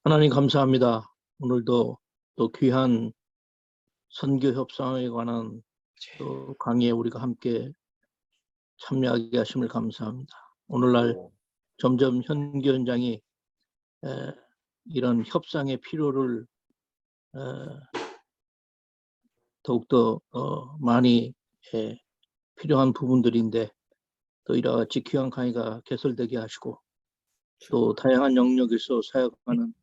하나님 감사합니다. 오늘도 또 귀한 선교 협상에 관한 또 강의에 우리가 함께 참여하게 하심을 감사합니다. 오늘날 점점 선교 현장이 이런 협상의 필요를 더욱더 많이 필요한 부분들인데 또 이와 같이 귀한 강의가 개설되게 하시고 또 다양한 영역에서 사역하는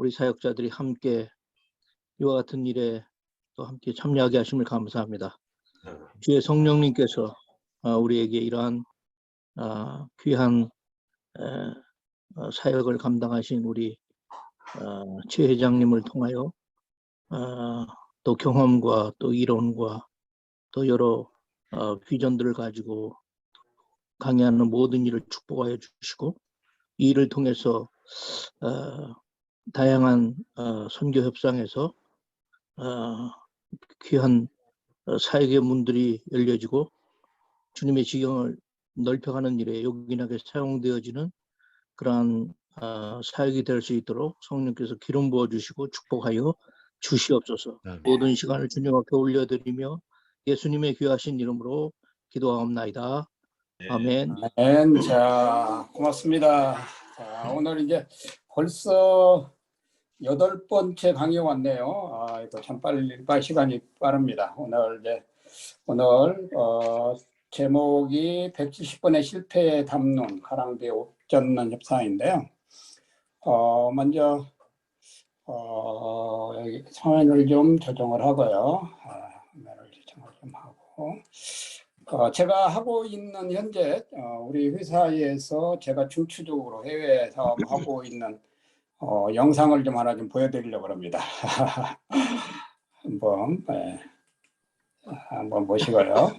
우리 사역자들이 함께 이와 같은 일에 또 함께 참여하게 하심을 감사합니다. 주의 성령님께서 우리에게 이러한 귀한 사역을 감당하신 우리 최 회장님을 통하여 또 경험과 또 이론과 또 여러 비전들을 가지고 강의하는 모든 일을 축복하여 주시고 이 일을 통해서 다양한 선교 협상에서 귀한 사역의 문들이 열려지고 주님의 지경을 넓혀가는 일에 요긴하게 사용되어지는 그러한 사역이 될 수 있도록 성령께서 기름 부어주시고 축복하여 주시옵소서. 모든 시간을 주님 앞에 올려드리며 예수님의 귀하신 이름으로 기도하옵나이다. 아멘. 아멘. 자, 고맙습니다. 자, 오늘 이제 벌써 8번째 강의 왔네요. 이거 참 빨리 시간이 빠릅니다. 오늘 제목이 170번의 실패에 담는 가랑비에 옷 젖는 협상인데요. 먼저 여기 화면을 좀 조정을 하고요. 화면을 조정을 좀 하고. 제가 하고 있는 현재 우리 회사에서 제가 중추적으로 해외 사업하고 있는 영상을 좀 하나 좀 보여드리려고 합니다. 한번 보시고요.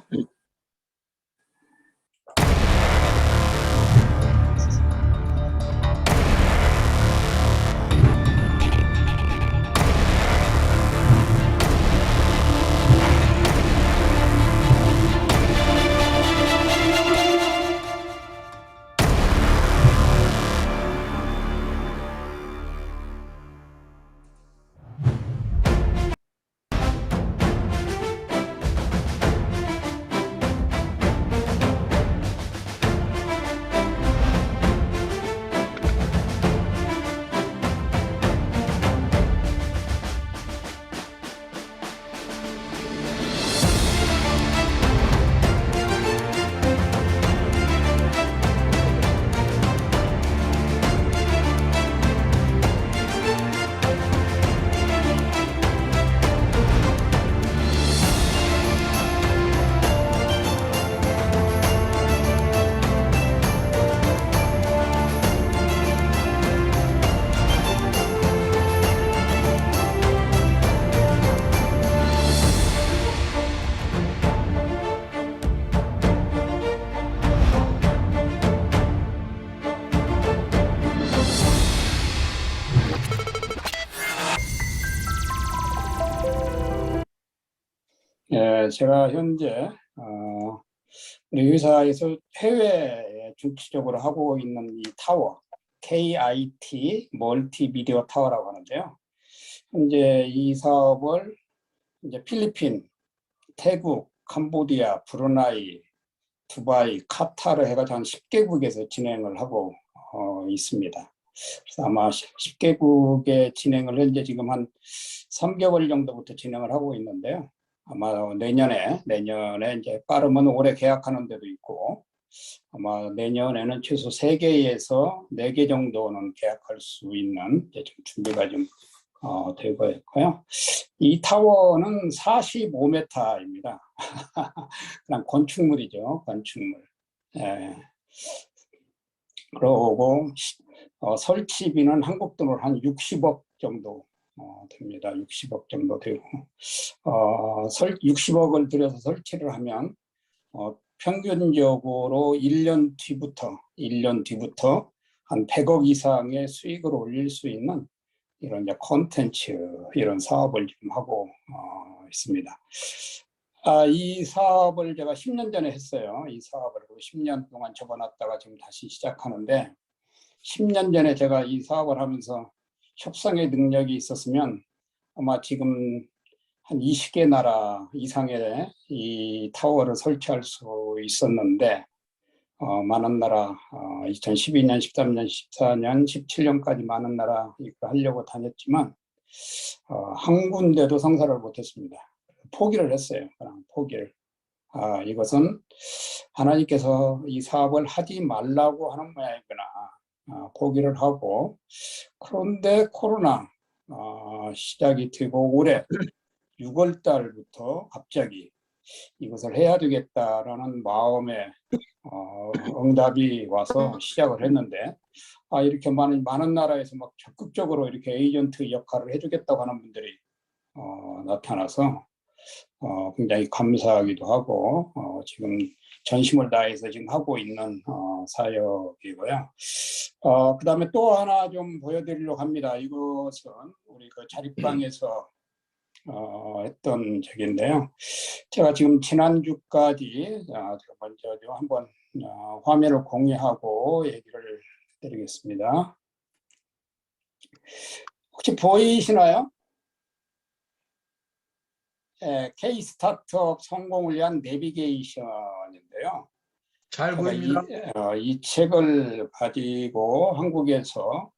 제가 현재 우리 회사에서 해외에 중추적으로 하고 있는 이 타워, KIT 멀티미디어 타워라고 하는데요. 현재 이 사업을 이제 필리핀, 태국, 캄보디아, 브루나이, 두바이, 카타르 해가지고 한 10개국에서 진행을 하고 있습니다. 그래서 아마 10개국의 진행을 현재 지금 한 3개월 정도부터 진행을 하고 있는데요. 아마 내년에 이제 빠르면 올해 계약하는 데도 있고 아마 내년에는 최소 3개에서 4개 정도는 계약할 수 있는 이제 좀 준비가 좀 되고 있고요. 이 타워는 45m입니다. 그냥 건축물이죠, 건축물. 예. 그러고 설치비는 한국 돈으로 한 60억 정도 됩니다. 60억 정도 되고 60억을 들여서 설치를 하면 평균적으로 1년 뒤부터 한 100억 이상의 수익을 올릴 수 있는 이런 이제 콘텐츠 이런 사업을 지금 하고 있습니다. 이 사업을 제가 10년 전에 했어요. 이 사업을 10년 동안 접어놨다가 지금 다시 시작하는데 10년 전에 제가 이 사업을 하면서 협상의 능력이 있었으면 아마 지금 한 20개 나라 이상의 이 타워를 설치할 수 있었는데 많은 나라 2012년, 13년, 14년, 17년까지 많은 나라 이거 하려고 다녔지만 한 군데도 성사를 못했습니다. 포기를 했어요. 그냥 포기를. 이것은 하나님께서 이 사업을 하지 말라고 하는 모양이구나. 포기를 하고, 그런데 코로나 시작이 되고 올해 6월 달부터 갑자기 이것을 해야 되겠다라는 마음에 응답이 와서 시작을 했는데, 이렇게 많은 나라에서 막 적극적으로 이렇게 에이전트 역할을 해주겠다고 하는 분들이 나타나서 굉장히 감사하기도 하고 지금 전심을 다해서 지금 하고 있는 사역이고요. 그 다음에 또 하나 좀 보여드리려고 합니다. 이것은 우리 그 자립방에서 했던 적인데요. 제가 지금 지난주까지 제가 먼저 한번 화면을 공유하고 얘기를 드리겠습니다. 혹시 보이시나요? K 스타트업 성공을 위한 내비게이션인데요. 잘 보입니다. 이 책을 가지고 한국에서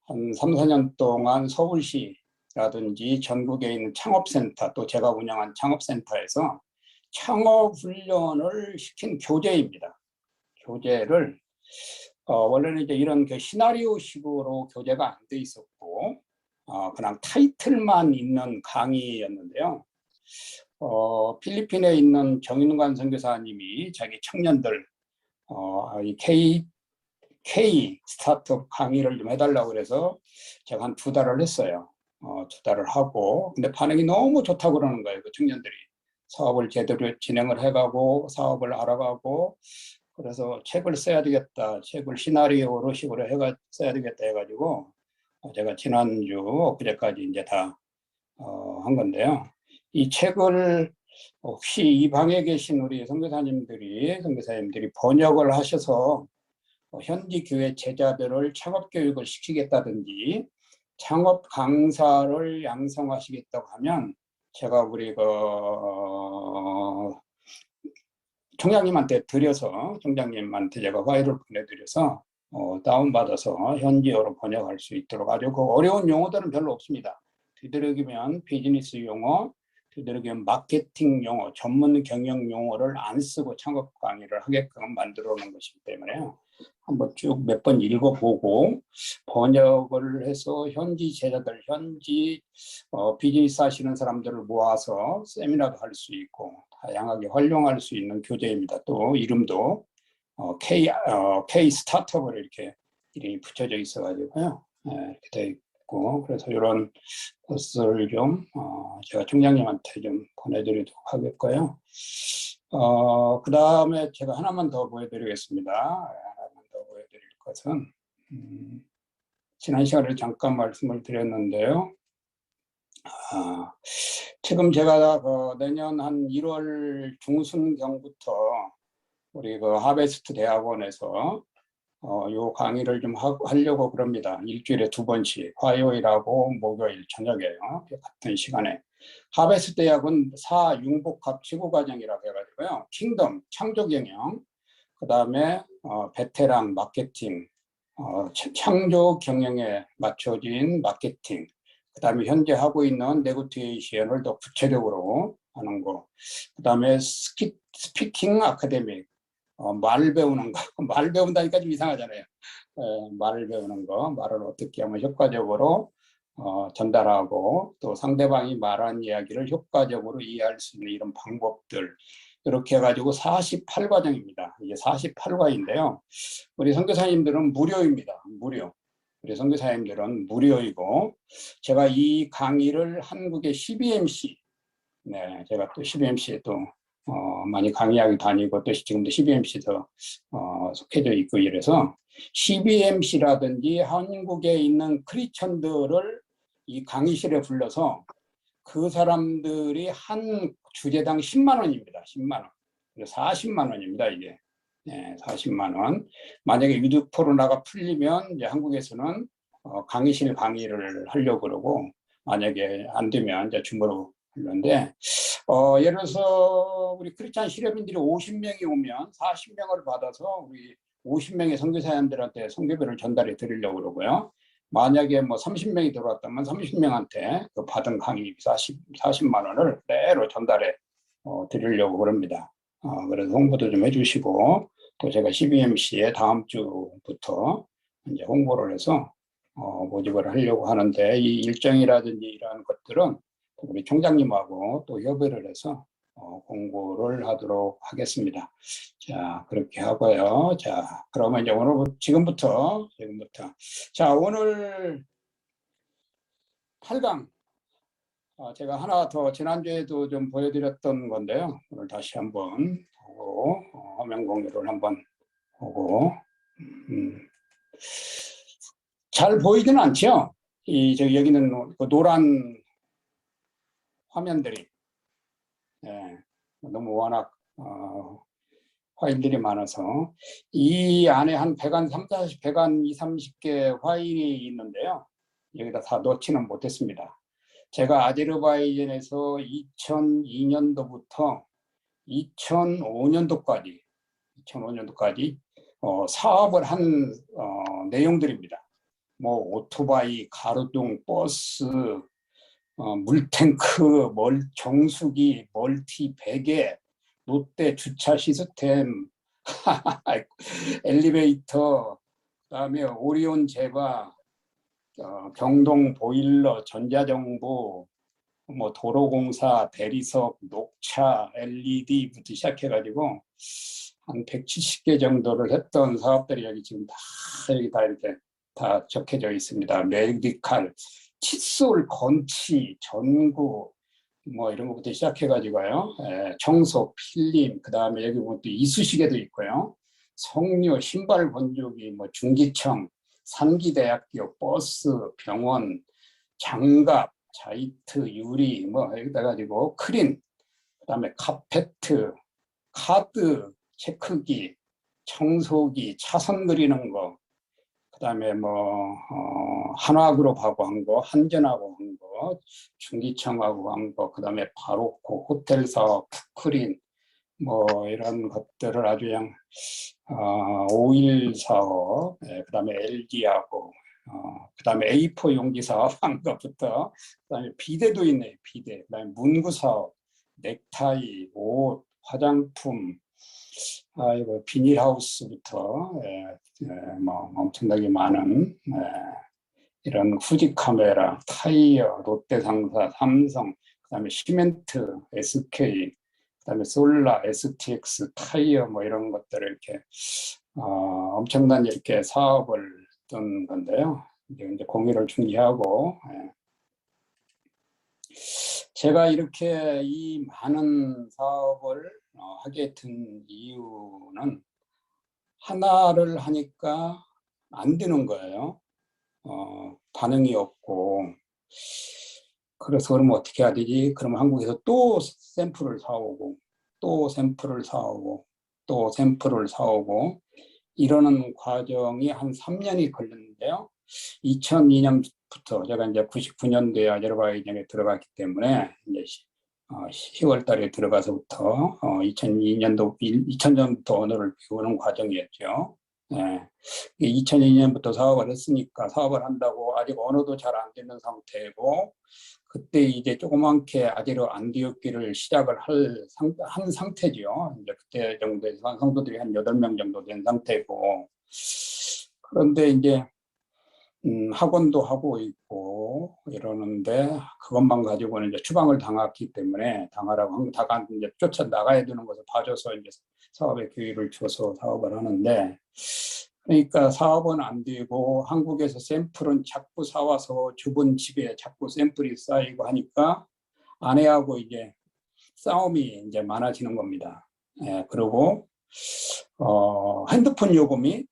한 3, 4년 동안 서울시라든지 전국에 있는 창업센터, 또 제가 운영한 창업센터에서 창업훈련을 시킨 교재입니다. 교재를 원래는 이제 이런 그 시나리오식으로 교재가 안 돼 있었고 그냥 타이틀만 있는 강의였는데요. 필리핀에 있는 정인관 선교사님이 자기 청년들 이 K 스타트업 강의를 좀 해달라고 그래서 제가 한 2달을 했어요. 2달을 하고, 근데 반응이 너무 좋다고 그러는 거예요. 그 청년들이 사업을 제대로 진행을 해가고 사업을 알아가고, 그래서 책을 써야 되겠다, 책을 시나리오로 식으로 써야 되겠다 해가지고 제가 지난주 엊그제까지 이제 다 한 건데요. 이 책을 혹시 이 방에 계신 우리 선교사님들이 번역을 하셔서 현지 교회 제자들을 창업 교육을 시키겠다든지 창업 강사를 양성하시겠다고 하면 제가 우리 총장님한테 제가 파일을 보내드려서 다운받아서 현지어로 번역할 수 있도록 아주 그 어려운 용어들은 별로 없습니다. 되도록이면 비즈니스 용어, 되도록이면 마케팅 용어, 전문 경영 용어를 안 쓰고 창업 강의를 하게끔 만들어 놓은 것이기 때문에요. 한번 쭉 몇 번 읽어보고 번역을 해서 현지 제자들, 현지 비즈니스 하시는 사람들을 모아서 세미나도 할 수 있고 다양하게 활용할 수 있는 교재입니다. 또 이름도 K 스타트업을 이렇게 이름이 붙여져 있어가지고요. 이렇게 되어 있고, 그래서 이런 것을 좀 제가 총장님한테 좀 보내드리도록 하겠고요. 그 다음에 제가 하나만 더 보여드리겠습니다. 하나만 더 보여드릴 것은 지난 시간에 잠깐 말씀을 드렸는데요. 지금 제가 내년 한 1월 중순경부터 우리 하베스트 대학원에서 요 강의를 좀 하려고 그럽니다. 일주일에 2번씩 화요일하고 목요일 저녁에요. 같은 시간에. 하베스트 대학은 사융복합 지구과정이라고 해가지고요. 킹덤 창조경영, 그 다음에 베테랑 마케팅, 창조 경영에 맞춰진 마케팅, 그 다음에 현재 하고 있는 네고티에이션을 더 구체적으로 하는 거, 그 다음에 스피킹 아카데미, 말 배우는 거, 말 배운다니까 좀 이상하잖아요. 말을 배우는 거, 말을 어떻게 하면 효과적으로 전달하고 또 상대방이 말한 이야기를 효과적으로 이해할 수 있는 이런 방법들, 이렇게 해가지고 48과정입니다. 이게 48과인데요. 우리 선교사님들은 무료입니다. 무료. 우리 선교사님들은 무료이고, 제가 이 강의를 한국의 CBMC, 네, 제가 또 CBMC에 또 많이 강의하기 다니고 또 지금도 CBMC에서 속해져 있고 이래서 CBMC라든지 한국에 있는 크리스천들을 이 강의실에 불러서 그 사람들이 한 주제당 10만 원입니다. 10만 원. 40만 원입니다. 이게. 네, 40만 원. 만약에 위드 코로나가 풀리면 이제 한국에서는 강의실 강의를 하려고 그러고, 만약에 안 되면 이제 줌으로 하려는데, 예를 들어서 우리 크리스찬 실업인들이 50명이 오면 40명을 받아서 우리 50명의 선교사님들한테 선교비를 전달해 드리려고 그러고요. 만약에 뭐 30명이 들어왔다면 30명한테 그 받은 강의비 40만 원을 그대로 전달해 드리려고 그럽니다. 그래서 홍보도 좀 해주시고, 또 제가 CBMC에 다음 주부터 이제 홍보를 해서 모집을 하려고 하는데, 이 일정이라든지 이러한 것들은 우리 총장님하고 또 협의를 해서 공고를 하도록 하겠습니다. 자, 그렇게 하고요. 자, 그러면 이제 오늘 지금부터 자, 오늘 8강 제가 하나 더 지난주에도 좀 보여드렸던 건데요. 오늘 다시 한번 보고 화면 공유를 한번 보고 잘 보이지는 않죠? 여기는 그 노란 화면들이 너무 워낙 파일들이 많아서 이 안에 한 100안 30, 100안 20, 30개 파일이 있는데요. 여기다 다 넣지는 못했습니다. 제가 아제르바이잔에서 2002년도부터 2005년도까지 사업을 한 내용들입니다. 뭐 오토바이, 가로등, 버스, 물탱크, 정수기, 멀티 베개, 롯데 주차 시스템, 엘리베이터, 그다음에 오리온 제바, 경동 보일러, 전자정보, 뭐 도로공사, 대리석, 녹차, LED부터 시작해가지고 한 170개 정도를 했던 사업들이 여기 지금 다 이렇게 다 적혀져 있습니다. 메디칼, 칫솔, 건치, 전구, 뭐 이런 것부터 시작해가지고요. 청소, 필름, 그 다음에 여기 보면 또 이쑤시개도 있고요. 석류, 신발 건조기, 뭐 중기청, 산기대학교, 버스, 병원, 장갑, 자이트, 유리, 뭐 여기다 가지고 크린, 그 다음에 카페트, 카드, 체크기, 청소기, 차선 그리는 거, 그 다음에 뭐 한화그룹하고 한 거, 한전하고 한 거, 중기청하고 한 거, 그 다음에 바로코, 호텔 사업, 푸크린, 뭐 이런 것들을 아주 그냥 오일 사업, 그 다음에 LG하고, 그 다음에 A4 용기 사업 한 것부터, 그 다음에 비데도 있네요. 비데, 그 다음에 문구 사업, 넥타이, 옷, 화장품, 이거 비닐하우스부터 뭐 엄청나게 많은 이런 후지 카메라, 타이어, 롯데상사, 삼성, 그다음에 시멘트, SK, 그다음에 솔라, STX, 타이어 뭐 이런 것들을 이렇게 엄청난 이렇게 사업을 했던 건데요. 이제 공유를 중지하고 제가 이렇게 이 많은 사업을 하게 된 이유는 하나를 하니까 안 되는 거예요. 반응이 없고. 그래서 그러면 어떻게 해야 되지? 그러면 한국에서 또 샘플을 사오고, 또 샘플을 사오고, 또 샘플을 사오고, 이러는 과정이 한 3년이 걸렸는데요. 2002년부터 제가 이제 99년도에 아제르바이잔에 들어갔기 때문에 이제 10월 달에 들어가서부터 2000년부터 언어를 배우는 과정이었죠. 2002년부터 사업을 했으니까 사업을 한다고 아직 언어도 잘 안 되는 상태고, 그때 이제 조그맣게 아제르 안디옥기를 시작을 한 상태죠. 이제 그때 정도에서 성도들이 한 8명 정도 된 상태고, 그런데 이제 학원도 하고 있고 이러는데 그것만 가지고는 이제 추방을 당했기 때문에 당하라고 이제 쫓아 나가야 되는 것을 봐줘서 이제 사업에 기회를 줘서 사업을 하는데, 그러니까 사업은 안 되고 한국에서 샘플은 자꾸 사와서 좁은 집에 자꾸 샘플이 쌓이고 하니까 아내하고 이제 싸움이 이제 많아지는 겁니다. 그리고 핸드폰 요금이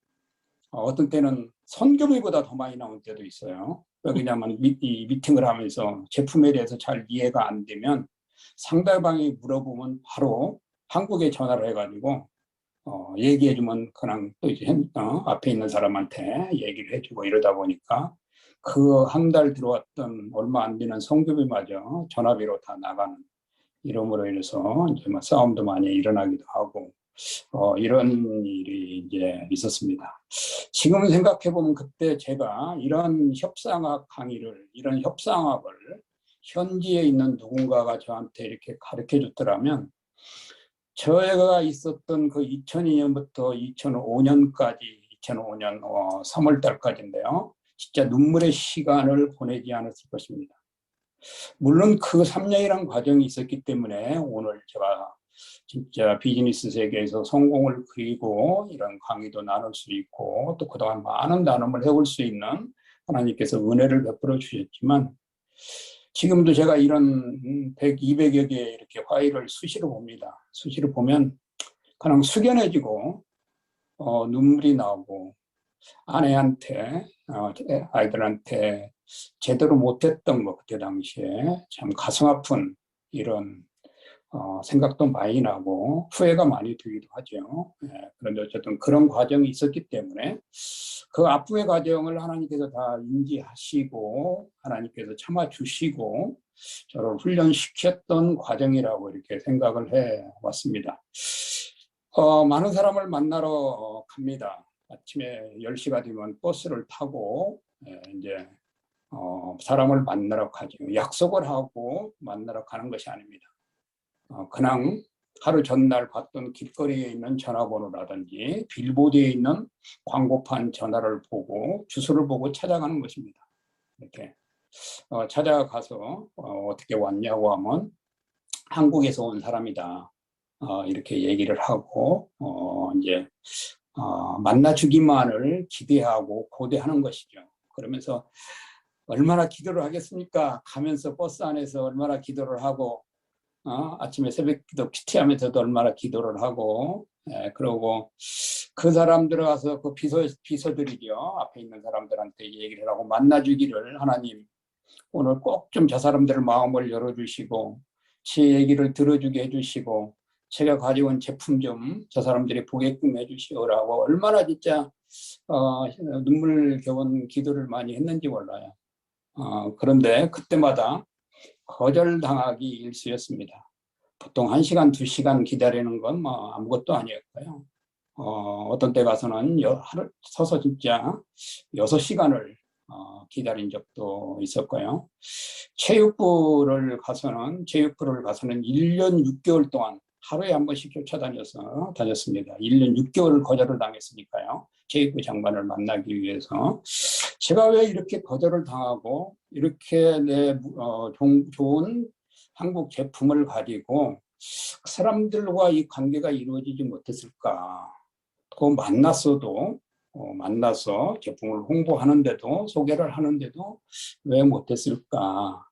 어떤 때는 선교비보다 더 많이 나올 때도 있어요. 왜냐하면 미팅을 하면서 제품에 대해서 잘 이해가 안 되면 상대방이 물어보면 바로 한국에 전화를 해가지고 얘기해주면 그냥 또 이제 앞에 있는 사람한테 얘기를 해주고 이러다 보니까 그 한 달 들어왔던 얼마 안 되는 성교비마저 전화비로 다 나가는, 이름으로 인해서 이제 뭐 싸움도 많이 일어나기도 하고 이런 일이 이제 있었습니다. 지금 생각해 보면 그때 제가 이런 협상학 강의를, 이런 협상학을 현지에 있는 누군가가 저한테 이렇게 가르쳐 줬더라면, 저희가 있었던 그 2002년부터 2005년까지, 2005년 3월 달까지인데요. 진짜 눈물의 시간을 보내지 않았을 것입니다. 물론 그 3년이란 과정이 있었기 때문에 오늘 제가 진짜 비즈니스 세계에서 성공을 그리고 이런 강의도 나눌 수 있고, 또 그동안 많은 나눔을 해올 수 있는 하나님께서 은혜를 베풀어 주셨지만, 지금도 제가 이런 100, 200여 개의 이렇게 파일을 수시로 봅니다. 수시로 보면 그냥 숙연해지고 눈물이 나오고, 아내한테 아이들한테 제대로 못했던 거, 그때 당시에 참 가슴 아픈 이런 생각도 많이 나고 후회가 많이 들기도 하죠. 그런데 어쨌든 그런 과정이 있었기 때문에 그 아픔의 과정을 하나님께서 다 인지하시고 하나님께서 참아주시고 저를 훈련시켰던 과정이라고 이렇게 생각을 해왔습니다. 많은 사람을 만나러 갑니다. 아침에 10시가 되면 버스를 타고 이제 사람을 만나러 가죠. 약속을 하고 만나러 가는 것이 아닙니다. 그냥 하루 전날 봤던 길거리에 있는 전화번호라든지 빌보드에 있는 광고판 전화를 보고 주소를 보고 찾아가는 것입니다. 이렇게 찾아가서 어떻게 왔냐고 하면 한국에서 온 사람이다, 이렇게 얘기를 하고 이제 만나주기만을 기대하고 고대하는 것이죠. 그러면서 얼마나 기도를 하겠습니까? 가면서 버스 안에서 얼마나 기도를 하고, 아침에 새벽기도 큐티하면서도 얼마나 기도를 하고, 그러고 그 사람들 가서 그 비서들이죠. 앞에 있는 사람들한테 얘기를 하고, 만나주기를, 하나님 오늘 꼭 좀 저 사람들 마음을 열어주시고 제 얘기를 들어주게 해주시고 제가 가지고 온 제품 좀 저 사람들이 보게끔 해주시오라고 얼마나 진짜 눈물겨운 기도를 많이 했는지 몰라요. 그런데 그때마다 거절당하기 일쑤였습니다. 보통 1시간, 2시간 기다리는 건 뭐 아무것도 아니었고요. 어떤 때 가서는 하루 서서 진짜 6시간을 기다린 적도 있었고요. 체육부를 가서는 1년 6개월 동안 하루에 한 번씩 쫓아다녀서 다녔습니다. 1년 6개월을 거절을 당했으니까요. 체육부 장관을 만나기 위해서. 제가 왜 이렇게 거절을 당하고 이렇게 좋은 한국 제품을 가지고 그 사람들과 이 관계가 이루어지지 못했을까? 그 만나서 제품을 홍보하는데도, 소개를 하는데도 왜 못했을까?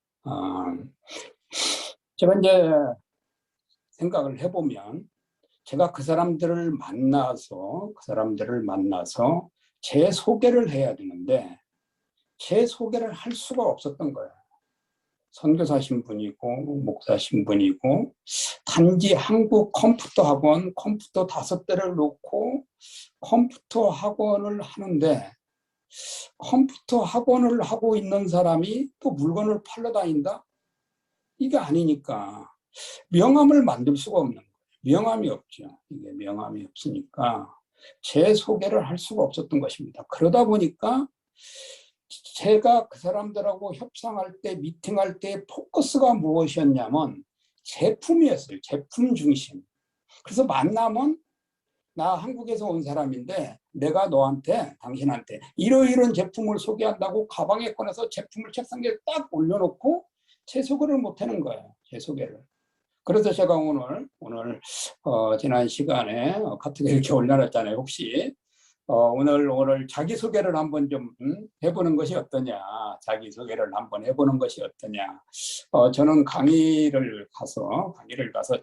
제가 이제 생각을 해보면, 제가 그 사람들을 만나서 제 소개를 해야 되는데 제 소개를 할 수가 없었던 거예요. 선교사 신분이고 목사 신분이고 단지 한국 컴퓨터 학원, 컴퓨터 5대를 놓고 컴퓨터 학원을 하는데, 컴퓨터 학원을 하고 있는 사람이 또 물건을 팔러 다닌다? 이게 아니니까 명함을 만들 수가 없는 거예요. 명함이 없죠. 이게 명함이 없으니까 제 소개를 할 수가 없었던 것입니다. 그러다 보니까 제가 그 사람들하고 협상할 때, 미팅할 때 포커스가 무엇이었냐면 제품이었어요. 제품 중심. 그래서 만나면 나 한국에서 온 사람인데 내가 당신한테 이런 제품을 소개한다고 가방에 꺼내서 제품을 책상에 딱 올려놓고 제 소개를 못하는 거예요. 제 소개를. 그래서 제가 오늘 지난 시간에 카톡에 이렇게 올려놨잖아요. 혹시 오늘 자기소개를 한번 좀 해보는 것이 어떠냐. 자기소개를 한번 해보는 것이 어떠냐. 저는 강의를 가서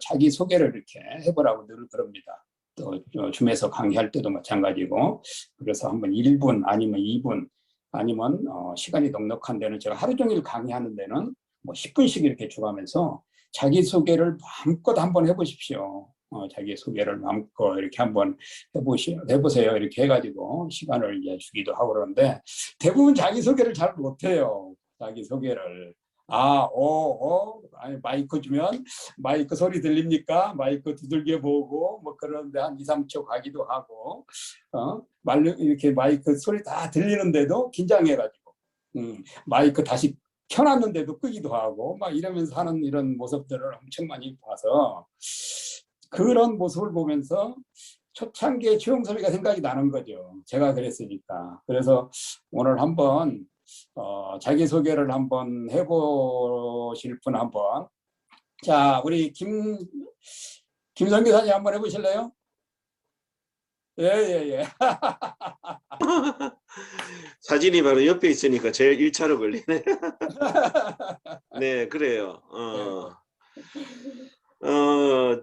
자기소개를 이렇게 해보라고 늘 그럽니다. 또 줌에서 강의할 때도 마찬가지고. 그래서 한번 1분 아니면 2분 아니면 시간이 넉넉한 데는 제가 하루 종일 강의하는 데는 뭐 10분씩 이렇게 줘가면서 자기소개를 마음껏 한번 해보십시오. 자기 소개를 마음껏 이렇게 한번 해보세요. 이렇게 해가지고 시간을 이제 주기도 하고 그러는데 대부분 자기 소개를 잘 못해요. 자기 소개를. 아니, 마이크 주면 마이크 소리 들립니까? 마이크 두들겨 보고 뭐 그런데 한 2, 3초 가기도 하고 이렇게 마이크 소리 다 들리는데도 긴장해가지고 마이크 다시 켜놨는데도 끄기도 하고 막 이러면서 하는 이런 모습들을 엄청 많이 봐서 그런 모습을 보면서 초창기에 최용섭이가 생각이 나는 거죠. 제가 그랬으니까. 그래서 오늘 한번 자기소개를 한번 해보실 분 한번. 자, 우리 김성규 사님 한번 해보실래요? 예. 사진이 바로 옆에 있으니까 제일 1차로 걸리네. 네, 그래요.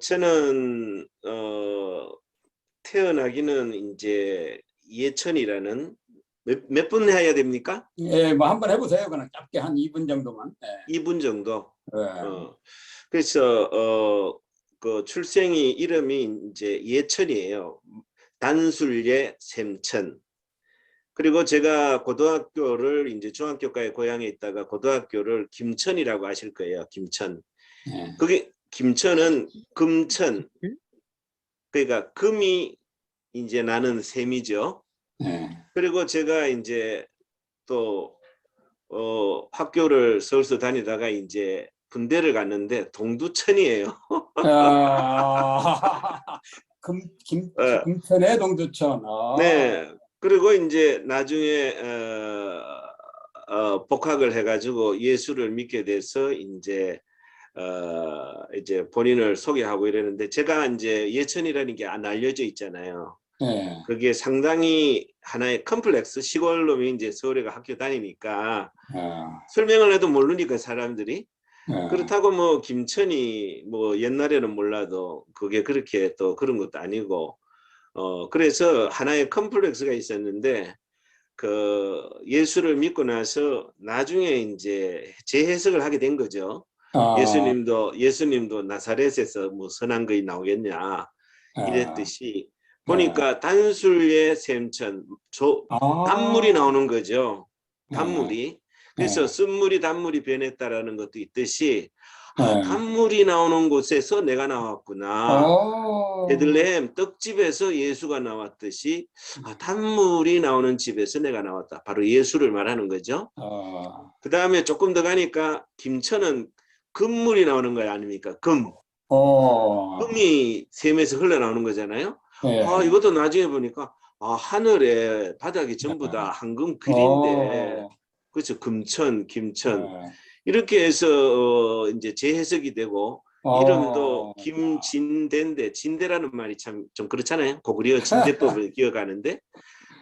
저는 태어나기는 이제 예천이라는 몇 분 해야 됩니까? 예, 뭐 한번 해보세요. 그냥 짧게 한 2분 정도만. 예. 2분 정도. 예. 그래서 그 출생이 이름이 이제 예천이에요. 단술예 샘천. 그리고 제가 고등학교를 이제 중학교까지 고향에 있다가 고등학교를 김천이라고 아실 거예요. 김천. 예. 그게 김천은 금천. 그러니까 금이 이제 나는 셈이죠. 예. 그리고 제가 이제 또 학교를 서울서 다니다가 이제 군대를 갔는데 동두천이에요. 금천의 동두천. 네. 그리고 이제 나중에 복학을 해가지고 예수를 믿게 돼서 이제 본인을 소개하고 이러는데 제가 이제 예천이라는 게 안 알려져 있잖아요. 예. 그게 상당히 하나의 컴플렉스, 시골놈이 이제 서울에 학교 다니니까 설명을 해도 모르니까 사람들이. 그렇다고 뭐 김천이 뭐 옛날에는 몰라도 그게 그렇게 또 그런 것도 아니고 그래서 하나의 컴플렉스가 있었는데 그 예수를 믿고 나서 나중에 이제 재해석을 하게 된 거죠. 예수님도 나사렛에서 뭐 선한 거이 나오겠냐 이랬듯이 보니까 단술예 샘천 단물이 나오는 거죠. 단물이. 그래서 쓴물이 단물이 변했다라는 것도 있듯이 단물이 나오는 곳에서 내가 나왔구나. 베들레헴 떡집에서 예수가 나왔듯이 단물이 나오는 집에서 내가 나왔다. 바로 예수를 말하는 거죠. 그 다음에 조금 더 가니까 김천은 금물이 나오는 거 아닙니까? 금이 샘에서 흘러나오는 거잖아요. 이것도 나중에 보니까 하늘에 바닥이 전부 다 황금 글인데 그렇죠. 금천, 김천 이렇게 해서 이제 재해석이 되고 이름도 김진대인데 진대라는 말이 참 좀 그렇잖아요. 고구려 진대법을 기억하는데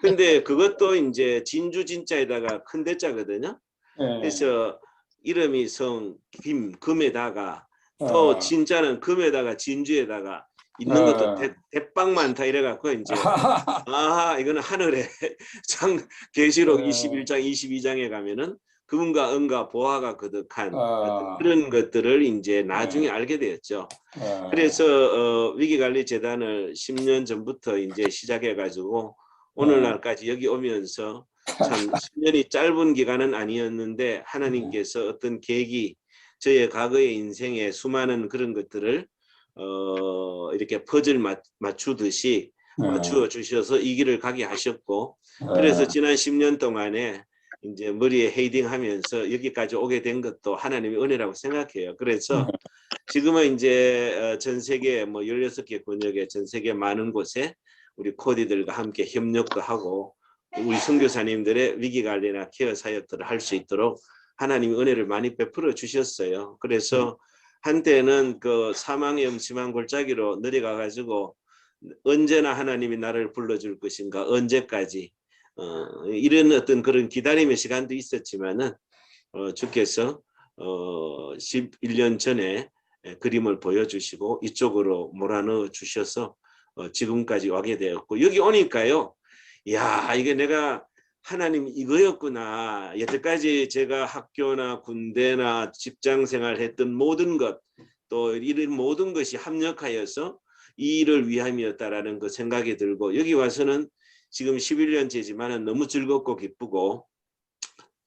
근데 그것도 이제 진주 진자에다가 큰 대자거든요. 그래서 이름이 금에다가 또 진자는 금에다가 진주에다가 있는 것도 대빵 많다 이래갖고 이제 이거는 하늘에 계시록 21장 22장에 가면은 금과 은과 보화가 거듭한 그런 것들을 이제 나중에 알게 되었죠. 그래서 위기관리재단을 10년 전부터 이제 시작해가지고 오늘날까지 여기 오면서 참 10년이 짧은 기간은 아니었는데 하나님께서 어떤 계기 저의 과거의 인생에 수많은 그런 것들을 이렇게 퍼즐 맞추듯이 맞추어 주셔서 이 길을 가게 하셨고 그래서 지난 10년 동안에 이제 머리에 헤이딩하면서 여기까지 오게 된 것도 하나님의 은혜라고 생각해요. 그래서 지금은 이제 전 세계 뭐 16개 권역에 전 세계 많은 곳에 우리 코디들과 함께 협력도 하고 우리 선교사님들의 위기관리나 케어 사역들을 할 수 있도록 하나님의 은혜를 많이 베풀어 주셨어요. 그래서 한때는 그 사망의 음침한 골짜기로 내려가 가지고 언제나 하나님이 나를 불러줄 것인가 언제까지 이런 어떤 그런 기다림의 시간도 있었지만은 주께서 11년 전에 그림을 보여주시고 이쪽으로 몰아넣어 주셔서 지금까지 와게 되었고 여기 오니까요. 야 이게 내가 하나님 이거였구나. 여태까지 제가 학교나 군대나 직장생활 했던 모든 것 또 이런 모든 것이 합력하여서 이 일을 위함이었다라는 그 생각이 들고 여기 와서는 지금 11년째지만은 너무 즐겁고 기쁘고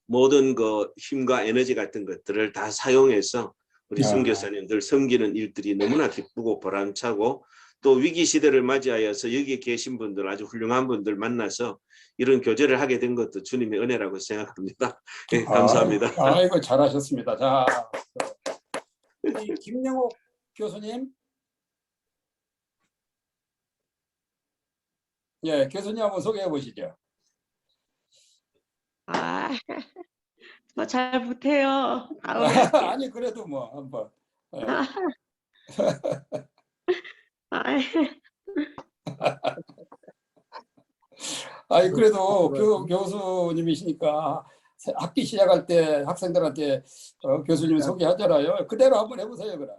모든 그 힘과 에너지 같은 것들을 다 사용해서 우리 선교사님들 섬기는 일들이 너무나 기쁘고 보람차고 또 위기 시대를 맞이하여서 여기 계신 분들 아주 훌륭한 분들 만나서 이런 교제를 하게 된 것도 주님의 은혜라고 생각합니다. 네, 감사합니다. 아이고 잘하셨습니다. 자, 우리 김영옥 교수님. 예, 교수님 한번 소개해 보시죠. 저 잘 못해요. 아니 그래도 뭐 한번. 예. 아니 그래도 교수님이시니까 학기 시작할 때 학생들한테 교수님 소개하잖아요. 그대로 한번 해보세요, 그럼.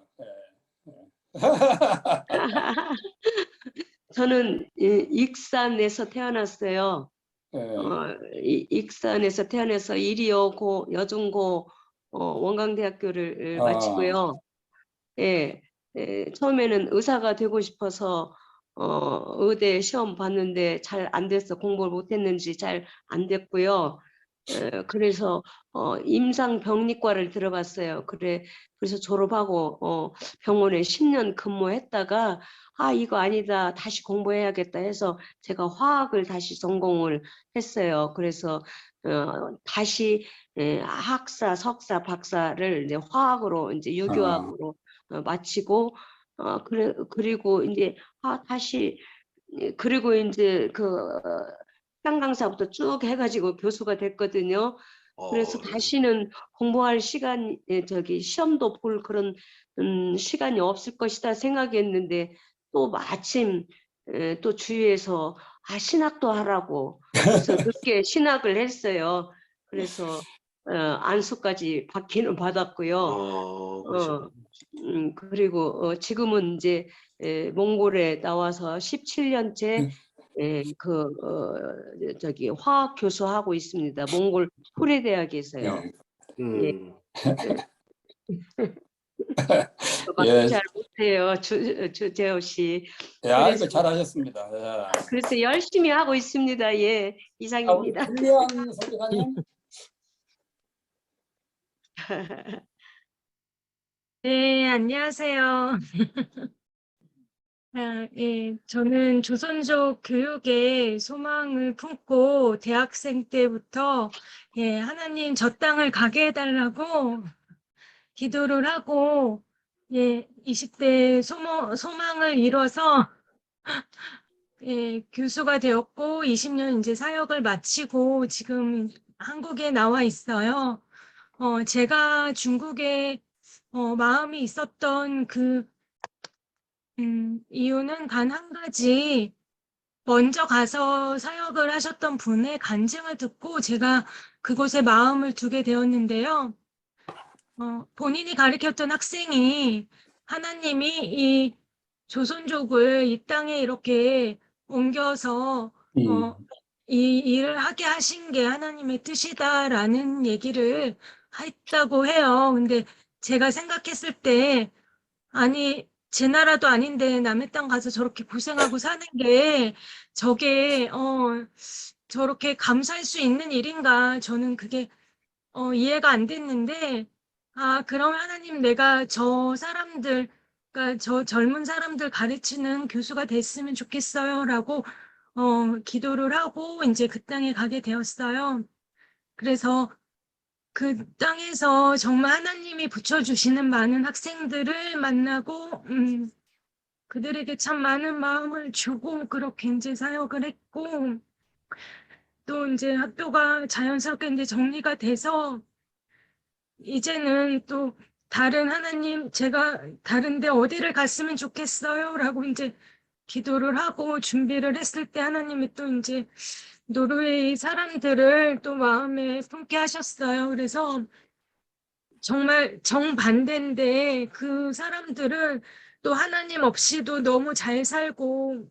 저는 익산에서 태어났어요. 익산에서 태어나서 이리여고 여중고 원광대학교를 마치고요. 예, 처음에는 의사가 되고 싶어서 의대 시험 봤는데 잘 안 됐어. 공부를 못했는지 잘 안 됐고요. 그래서 임상병리과를 들어갔어요. 그래서 졸업하고 병원에 10년 근무했다가 이거 아니다. 다시 공부해야겠다 해서 제가 화학을 다시 전공을 했어요. 그래서 다시 학사, 석사, 박사를 이제 화학으로 이제 유교학으로 마치고 그리고 이제 다시 그리고 이제 평강사부터 쭉 해가지고 교수가 됐거든요. 그래서 다시는 공부할 시간, 시험도 볼 그런 시간이 없을 것이다 생각했는데 또 마침 또 주위에서 신학도 하라고 그래서 늦게 신학을 했어요. 그래서 안수까지 받기는 받았고요. 그리고 지금은 이제 몽골에 나와서 17년째 화학 교수하고 있습니다. 몽골 후레 대학에서요. 예. 잘 못해요, 주재호 씨. 이거 잘하셨습니다. 그래서 열심히 하고 있습니다. 예, 이상입니다. 줄리안 선교사님. 네, 안녕하세요. 예, 저는 조선족 교육에 소망을 품고 대학생 때부터 하나님 저 땅을 가게 해달라고 기도를 하고 20대 소망을 이뤄서 교수가 되었고 20년 이제 사역을 마치고 지금 한국에 나와 있어요. 제가 중국에 마음이 있었던 이유는 단 한 가지, 먼저 가서 사역을 하셨던 분의 간증을 듣고 제가 그곳에 마음을 두게 되었는데요. 본인이 가르쳤던 학생이 하나님이 이 조선족을 이 땅에 이렇게 옮겨서 이 일을 하게 하신 게 하나님의 뜻이다라는 얘기를 했다고 해요. 근데 제가 생각했을 때 아니 제 나라도 아닌데 남의 땅 가서 저렇게 고생하고 사는 게 저게 저렇게 감사할 수 있는 일인가 저는 그게 이해가 안 됐는데 그럼 하나님 내가 저 사람들 그러니까 저 젊은 사람들 가르치는 교수가 됐으면 좋겠어요 라고 기도를 하고 이제 그 땅에 가게 되었어요. 그래서 그 땅에서 정말 하나님이 붙여주시는 많은 학생들을 만나고 그들에게 참 많은 마음을 주고 그렇게 이제 사역을 했고 또 이제 학교가 자연스럽게 이제 정리가 돼서 이제는 또 다른 하나님 제가 다른데 어디를 갔으면 좋겠어요 라고 이제 기도를 하고 준비를 했을 때 하나님이 또 이제 노르웨이 사람들을 또 마음에 품게 하셨어요. 그래서 정말 정반대인데 그 사람들을 또 하나님 없이도 너무 잘 살고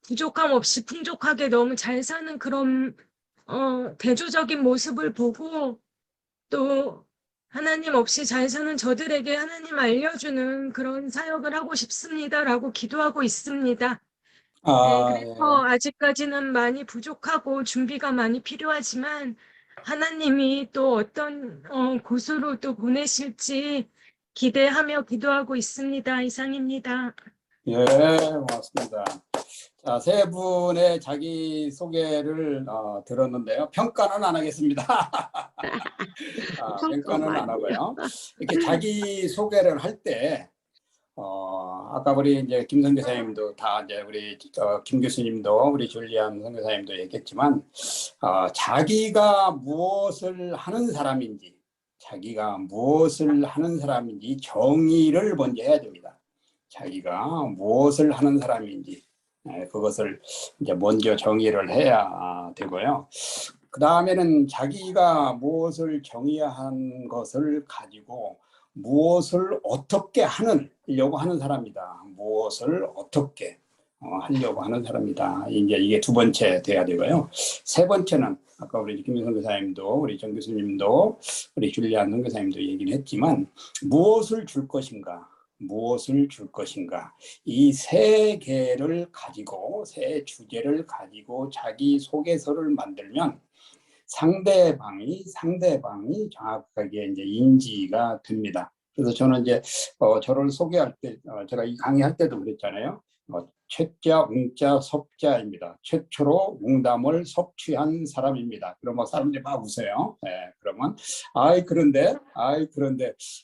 부족함 없이 풍족하게 너무 잘 사는 그런 대조적인 모습을 보고 또 하나님 없이 잘 사는 저들에게 하나님 알려주는 그런 사역을 하고 싶습니다라고 기도하고 있습니다. 네, 아, 그래서 아직까지는 많이 부족하고 준비가 많이 필요하지만 하나님이 또 어떤 곳으로 또 보내실지 기대하며 기도하고 있습니다. 이상입니다. 예, 고맙습니다. 자, 세 분의 자기 소개를 들었는데요. 평가는 안 하겠습니다. 평가는 안 하고요. 이렇게 자기 소개를 할 때, 아까 우리 이제 김 선교사님도 다 이제 우리 김 교수님도 우리 줄리안 선교사님도 얘기했지만, 자기가 무엇을 하는 사람인지, 자기가 무엇을 하는 사람인지 정의를 먼저 해야 됩니다. 자기가 무엇을 하는 사람인지 그것을 이제 먼저 정의를 해야 되고요. 그 다음에는 자기가 무엇을 정의한 것을 가지고 무엇을 어떻게 하려고 하는 사람이다. 무엇을 어떻게 하려고 하는 사람이다. 이제 이게 두 번째 돼야 되고요. 세 번째는 아까 우리 김민선 교사님도 우리 정 교수님도 우리 줄리안 선교사님도 얘기를 했지만 무엇을 줄 것인가. 무엇을 줄 것인가 이 세 개를 가지고 세 주제를 가지고 자기 소개서를 만들면 상대방이 정확하게 이제 인지가 됩니다. 그래서 저는 이제 저를 소개할 때 제가 이 강의할 때도 그랬잖아요. 최자, 웅자, 섭자입니다. 최초로 웅담을 섭취한 사람입니다. 그러면 사람들이 막 웃어요. 네, 그러면 그런데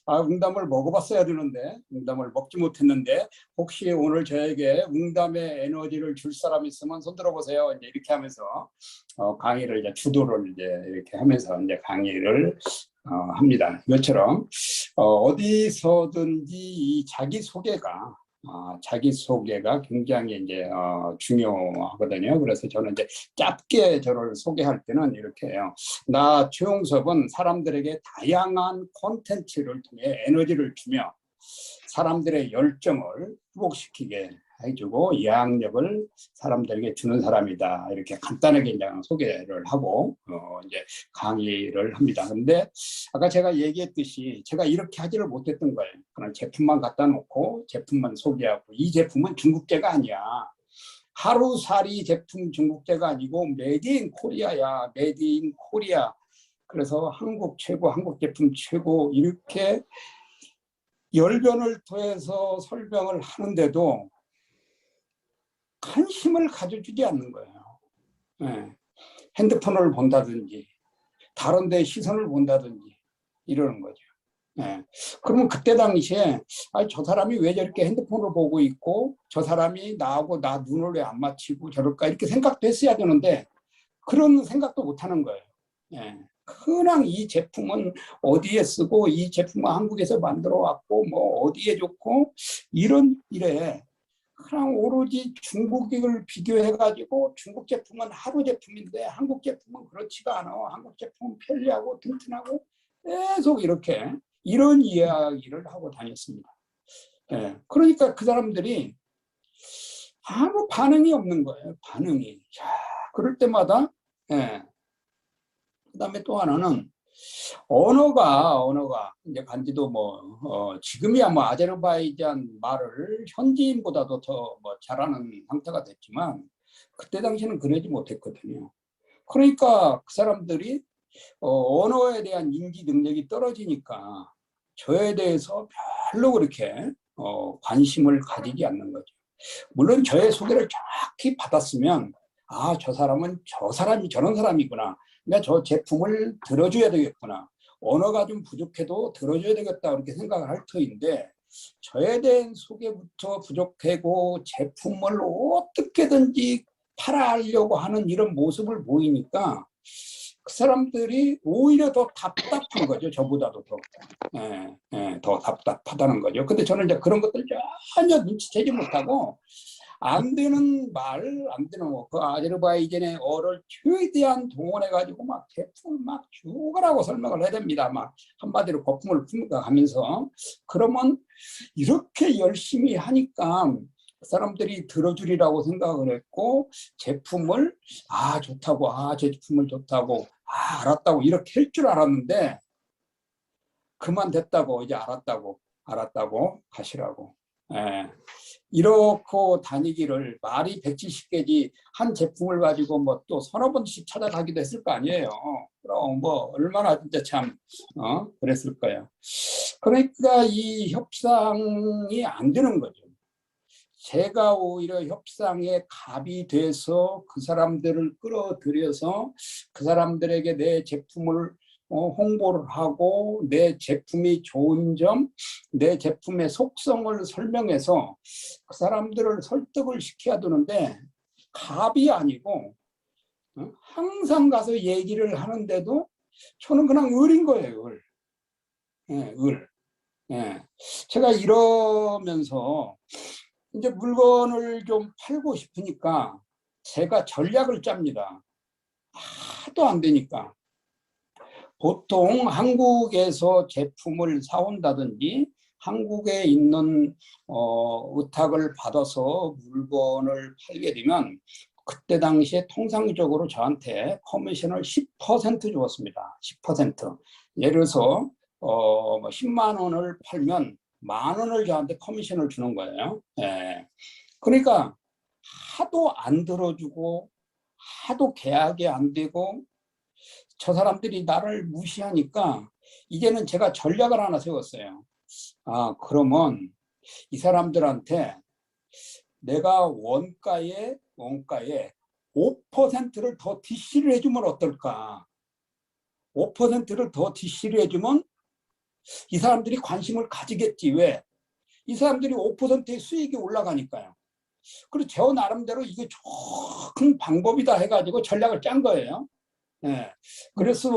웅담을 먹어봤어야 되는데 웅담을 먹지 못했는데 혹시 오늘 저에게 웅담의 에너지를 줄 사람 있으면 손 들어보세요. 이제 이렇게 하면서 강의를 이제 주도를 이제 이렇게 하면서 이제 강의를 합니다. 이것처럼 어디서든지 이 자기소개가 굉장히 이제 중요하거든요. 그래서 저는 이제 짧게 저를 소개할 때는 이렇게 해요. 나 최용섭은 사람들에게 다양한 콘텐츠를 통해 에너지를 주며 사람들의 열정을 회복시키게 해주고 이해력을 사람들에게 주는 사람이다. 이렇게 간단하게 이제 소개를 하고 이제 강의를 합니다. 그런데 아까 제가 얘기했듯이 제가 이렇게 하지를 못했던 거예요. 그냥 제품만 갖다 놓고 제품만 소개하고 이 제품은 중국제가 아니야. 하루살이 제품 중국제가 아니고 메이드 인 코리아야. 메이드 인 코리아. 그래서 한국 최고, 한국 제품 최고 이렇게 열변을 토해서 설명을 하는데도 관심을 가져주지 않는 거예요. 네. 핸드폰을 본다든지 다른 데 시선을 본다든지 이러는 거죠. 네. 그러면 그때 당시에 저 사람이 왜 저렇게 핸드폰을 보고 있고 저 사람이 나하고 나 눈을 왜 안 맞추고 저럴까 이렇게 생각도 했어야 되는데 그런 생각도 못 하는 거예요. 네. 그냥 이 제품은 어디에 쓰고 이 제품은 한국에서 만들어 왔고 뭐 어디에 좋고 이래 그냥 오로지 중국을 비교해 가지고 중국 제품은 하루 제품인데 한국 제품은 그렇지가 않아. 한국 제품은 편리하고 튼튼하고 계속 이렇게 이런 이야기를 하고 다녔습니다. 예, 그러니까 그 사람들이 아무 반응이 없는 거예요. 반응이. 자, 그럴 때마다 그다음에 또 하나는 언어가 이제 간지도 뭐 지금이야 뭐 아제르바이잔 말을 현지인보다도 더 뭐 잘하는 상태가 됐지만 그때 당시는 그러지 못했거든요. 그러니까 그 사람들이 언어에 대한 인지 능력이 떨어지니까 저에 대해서 별로 그렇게 관심을 가지지 않는 거죠. 물론 저의 소개를 정확히 받았으면 저 사람은 저런 사람이구나. 그러니까 저 제품을 들어줘야 되겠구나. 언어가 좀 부족해도 들어줘야 되겠다. 그렇게 생각을 할 터인데 저에 대한 소개부터 부족하고 제품을 어떻게든지 팔아하려고 하는 이런 모습을 보이니까 그 사람들이 오히려 더 답답한 거죠. 저보다도 더. 더 답답하다는 거죠. 근데 저는 이제 그런 것들 전혀 눈치채지 못하고 안 되는 그 아제르바이잔의 어를 최대한 동원해가지고 막 제품을 막 죽으라고 설명을 해야 됩니다. 막 한마디로 거품을 품어가면서 그러면 이렇게 열심히 하니까 사람들이 들어주리라고 생각을 했고 제품을 좋다고 저 제품을 좋다고 알았다고 이렇게 할 줄 알았는데 그만 됐다고 이제 알았다고 하시라고. 예. 이렇게 다니기를 말이 170개지 한 제품을 가지고 뭐 또 서너 번씩 찾아가기도 했을 거 아니에요. 그럼 뭐 얼마나 진짜 참 그랬을 거예요. 그러니까 이 협상이 안 되는 거죠. 제가 오히려 협상에 갑이 돼서 그 사람들을 끌어들여서 그 사람들에게 내 제품을 홍보를 하고 내 제품이 좋은 점, 내 제품의 속성을 설명해서 그 사람들을 설득을 시켜야 되는데 갑이 아니고 항상 가서 얘기를 하는데도 저는 그냥 을인 거예요. 을. 예, 을. 예. 제가 이러면서 이제 물건을 좀 팔고 싶으니까 제가 전략을 짭니다. 하도 안 되니까. 보통 한국에서 제품을 사온다든지 한국에 있는 의탁을 받아서 물건을 팔게 되면 그때 당시에 통상적으로 저한테 커미션을 10% 주었습니다. 10%. 예를 들어서 10만 원을 팔면 10,000원을 저한테 커미션을 주는 거예요. 예. 그러니까 하도 안 들어주고 하도 계약이 안 되고 저 사람들이 나를 무시하니까 이제는 제가 전략을 하나 세웠어요. 아, 그러면 이 사람들한테 내가 원가에 5%를 더 DC를 해주면 어떨까? 5%를 더 DC를 해주면 이 사람들이 관심을 가지겠지. 왜? 이 사람들이 5%의 수익이 올라가니까요. 그리고 제 나름대로 이게 좋은 방법이다 해가지고 전략을 짠 거예요. 네. 그래서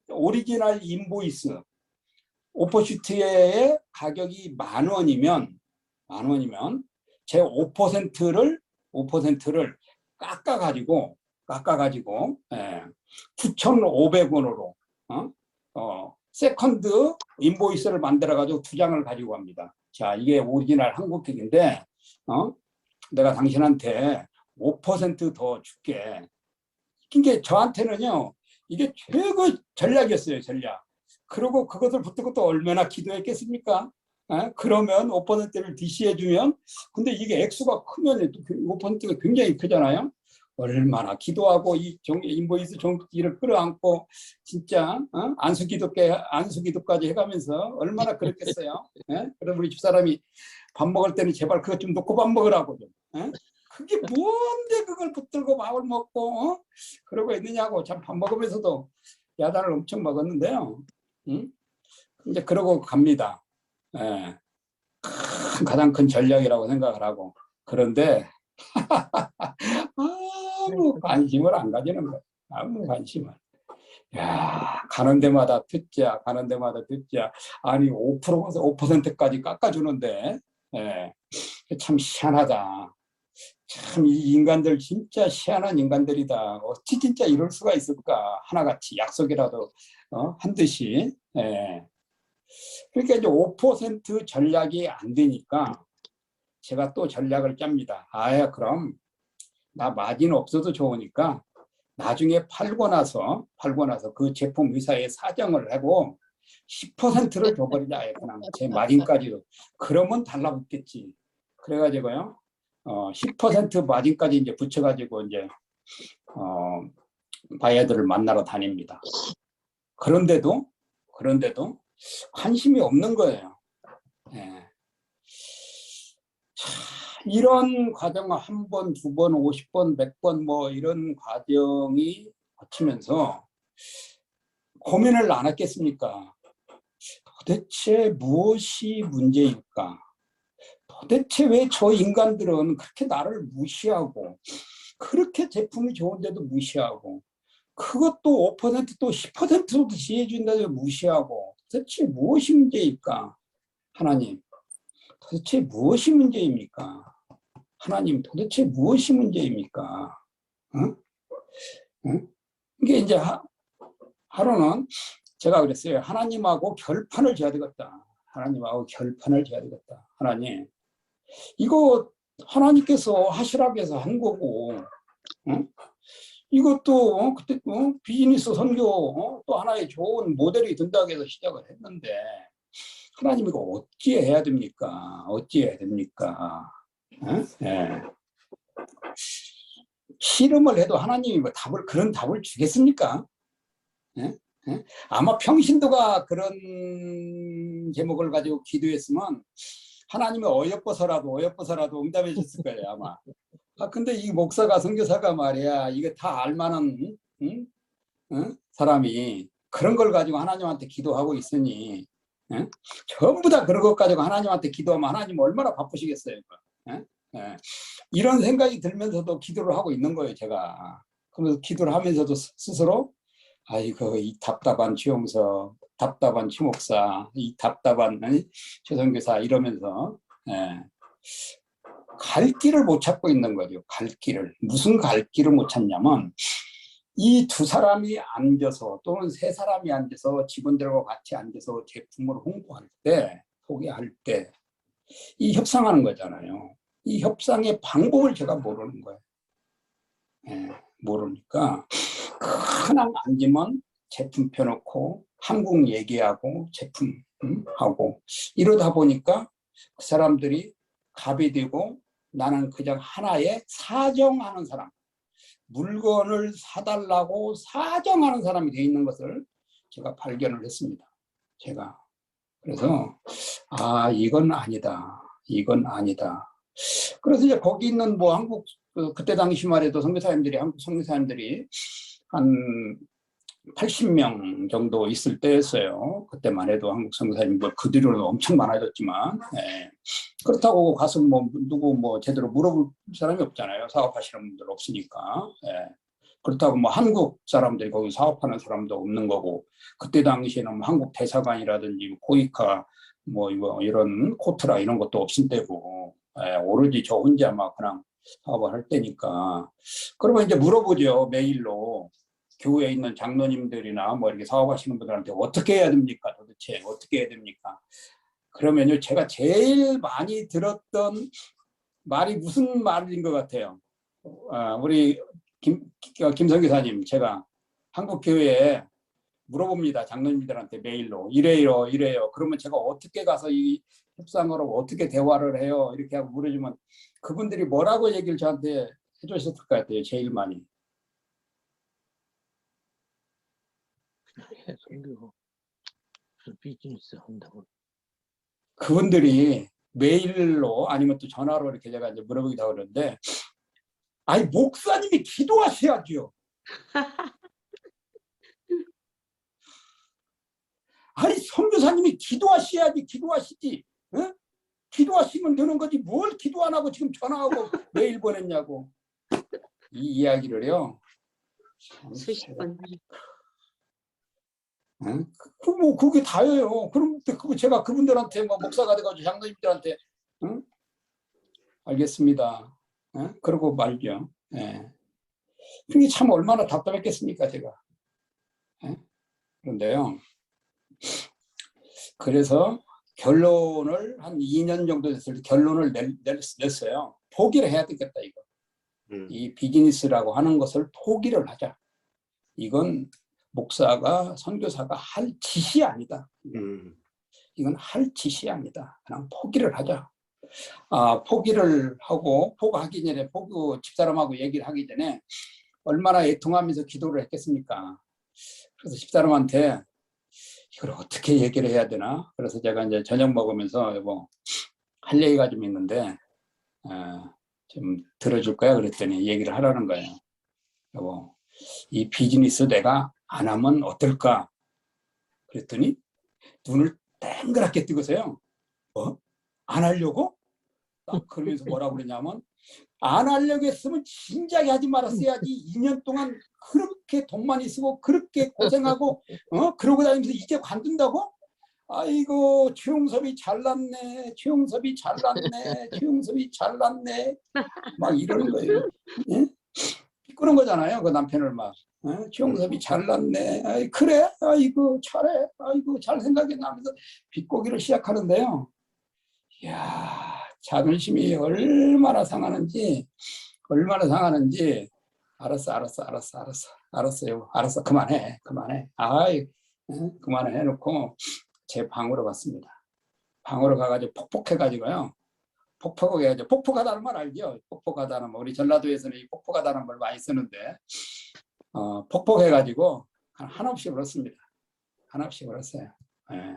오리지널 인보이스 오퍼슈트의 가격이 10,000원이면 제 5%를 깎아가지고 9,500원으로 세컨드 인보이스를 만들어가지고 2장을 가지고 갑니다. 자, 이게 오리지널 한국택인데 내가 당신한테 5% 더 줄게. 그러니까 저한테는요 이게 최고 전략이었어요. 전략. 그리고 그것을 붙들고 또 얼마나 기도했겠습니까? 그러면 5%를 DC해주면, 근데 이게 액수가 크면 5%가 굉장히 크잖아요. 얼마나 기도하고 이 인보이스 종기를 끌어안고 진짜 안수기도까지 해가면서 얼마나 그랬겠어요. 그래서 우리 집사람이 밥 먹을 때는 제발 그것 좀 놓고 밥 먹으라고 좀. 그게 뭔데 그걸 붙들고 밥을 먹고 그러고 있느냐고. 참 밥 먹으면서도 야단을 엄청 먹었는데요. 이제 그러고 갑니다. 예. 가장 큰 전략이라고 생각을 하고. 그런데 아무 관심을 안 가지는 거예요. 아무 관심을. 야, 가는 데마다 듣자. 아니 5%까지 깎아주는데 예. 참 희한하다. 참 이 인간들 진짜 희한한 인간들이다. 어찌 진짜 이럴 수가 있을까. 하나같이 약속이라도 한 듯이. 예. 그러니까 이제 5% 전략이 안 되니까 제가 또 전략을 짭니다. 아야, 그럼 나 마진 없어도 좋으니까 나중에 팔고 나서 그 제품 회사에 사정을 하고 10%를 줘버리자. 그냥 제 마진까지도. 그러면 달라붙겠지. 그래가지고요. 10% 마진까지 이제 붙여가지고 이제 바이어들을 만나러 다닙니다. 그런데도 관심이 없는 거예요. 예. 이런 과정을 1번, 2번, 50번, 100번 뭐 이런 과정이 거치면서 고민을 안 했겠습니까? 도대체 무엇이 문제일까? 도대체 왜 저 인간들은 그렇게 나를 무시하고 그렇게 제품이 좋은데도 무시하고 그것도 5%또 10%도 지혜준다고 무시하고 도대체 무엇이 문제일까? 하나님, 도대체 무엇이 문제입니까? 하나님, 도대체 무엇이 문제입니까? 응? 이게 이제 하루는 제가 그랬어요. 하나님하고 결판을 지어야 되겠다. 하나님, 이거 하나님께서 하시라고 해서 한 거고, 응? 이것도 그때 비즈니스 선교 또 하나의 좋은 모델이 된다고 해서 시작을 했는데 하나님 이거 어찌 해야 됩니까? 어찌 해야 됩니까? 예. 씨름을 해도 하나님이 뭐 그런 답을 주겠습니까? 예? 예? 아마 평신도가 그런 제목을 가지고 기도했으면 하나님이 어여뻐서라도 응답해 줬을 거예요, 아마. 근데 이 목사가, 선교사가 말이야, 이게 다 알만한 사람이 그런 걸 가지고 하나님한테 기도하고 있으니, 전부 다 그런 것 가지고 하나님한테 기도하면 하나님 얼마나 바쁘시겠어요. 이런 생각이 들면서도 기도를 하고 있는 거예요, 제가. 그러면서 기도를 하면서도 스스로, 아이고, 이 답답한 최용석, 답답한 최목사, 이 답답한 최선교사 이러면서, 갈 길을 못 찾고 있는 거죠. 갈 길을. 무슨 갈 길을 못 찾냐면 이 두 사람이 앉아서 또는 세 사람이 앉아서 직원들과 같이 앉아서 제품을 홍보할 때, 소개할 때 이 협상하는 거잖아요. 이 협상의 방법을 제가 모르는 거예요. 모르니까 그냥 앉으면 제품 펴놓고 한국 얘기하고 제품 하고 이러다 보니까 그 사람들이 갑이 되고 나는 그냥 하나의 사정하는 사람, 물건을 사달라고 사정하는 사람이 돼 있는 것을 제가 발견을 했습니다. 제가. 그래서 이건 아니다. 이건 아니다. 그래서 이제 거기 있는 뭐 한국 그때 당시 말해도 선교사님들이 한국 선교사님들이 한 80명 정도 있을 때였어요. 그때만 해도 한국 선교사님들 그 뒤로는 엄청 많아졌지만 그렇다고 가서 뭐 누구 뭐 제대로 물어볼 사람이 없잖아요. 사업하시는 분들 없으니까. 그렇다고 뭐 한국 사람들이 거기 사업하는 사람도 없는 거고 그때 당시에는 뭐 한국 대사관이라든지 고이카 뭐 이런 코트라 이런 것도 없을 때고 오로지 저 혼자 막 그냥 사업을 할 때니까 그러면 이제 물어보죠. 메일로 교회에 있는 장로님들이나 뭐 이렇게 사업하시는 분들한테 어떻게 해야 됩니까? 도대체 어떻게 해야 됩니까? 그러면요 제가 제일 많이 들었던 말이 무슨 말인 것 같아요. 우리 김선교사님 제가 한국 교회에 물어봅니다. 장로님들한테 메일로 이래요 이래요. 그러면 제가 어떻게 가서 이 협상으로 어떻게 대화를 해요? 이렇게 하고 물어주면 그분들이 뭐라고 얘기를 저한테 해주셨을 것 같아요. 제일 많이. 선교 무슨 비즈니스 한다고. 그분들이 메일로 아니면 또 전화로 이렇게 제가 이제 물어보기도 하고 그러는데 아니 목사님이 기도하셔야죠. 아니 선교사님이 기도하셔야지 기도하시지. 기도하시면 되는 거지 뭘 기도 안 하고 지금 전화하고 메일 보냈냐고. 이 이야기를요. 수십 번. 뭐 그게 다예요. 그럼 그거 제가 그분들한테 뭐 목사가 돼가지고 장로님들한테 알겠습니다. 그러고 말죠. 그게 참 얼마나 답답했겠습니까 제가. 그런데요. 그래서 결론을 한 2년 정도 됐을 때 결론을 냈어요. 포기를 해야 되겠다 이거. 이 비즈니스라고 하는 것을 포기를 하자. 이건 목사가 선교사가 할 짓이 아니다. 이건 할 짓이 아니다. 그냥 포기를 하자. 포기를 하고 포기하기 전에 집사람하고 얘기를 하기 전에 얼마나 애통하면서 기도를 했겠습니까? 그래서 집사람한테 이걸 어떻게 얘기를 해야 되나? 그래서 제가 이제 저녁 먹으면서 여보 할 얘기가 좀 있는데 좀 들어줄 거야? 그랬더니 얘기를 하라는 거예요. 여보 이 비즈니스 내가 안 하면 어떨까? 그랬더니 눈을 땡그랗게 뜨고서요. 안 하려고? 딱 그러면서 뭐라고 그러냐면 안 하려고 했으면 진작에 하지 말았어야지. 2년 동안 그렇게 돈 많이 쓰고 그렇게 고생하고 그러고 다니면서 이제 관둔다고? 아이고 최용섭이 잘났네. 최용섭이 잘났네. 최용섭이 잘났네. 막 이러는 거예요. 그런 거잖아요. 그 남편을 막. 최용섭이 잘났네. 아이, 그래? 아이고 잘해. 아이고 잘 생각했나 하면서 비꼬기를 시작하는데요. 이야 자존심이 얼마나 상하는지 알았어요. 알았어. 그만해. 아이, 그만해 해놓고 제 방으로 갔습니다. 방으로 가가지고 폭폭해가지고요. 폭폭하다는 말 알죠? 폭폭하다는 말. 우리 전라도에서는 이 폭폭하다는 말 많이 쓰는데, 폭폭해가지고 한없이 울었습니다. 한없이 울었어요. 예.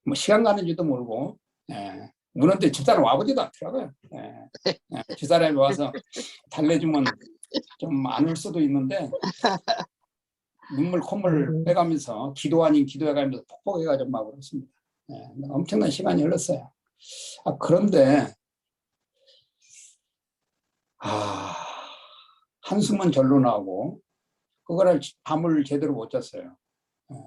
뭐 시간 가는지도 모르고, 예. 우는데 집사람 와보지도 않더라고요. 예. 예. 집사람이 와서 달래주면 좀 안 울 수도 있는데, 눈물 콧물 빼가면서 기도 아닌 기도해가면서 폭폭해가지고 막 울었습니다. 예. 엄청난 시간이 흘렀어요. 그런데 한숨은 절로 나오고 그거를 밤을 제대로 못 잤어요.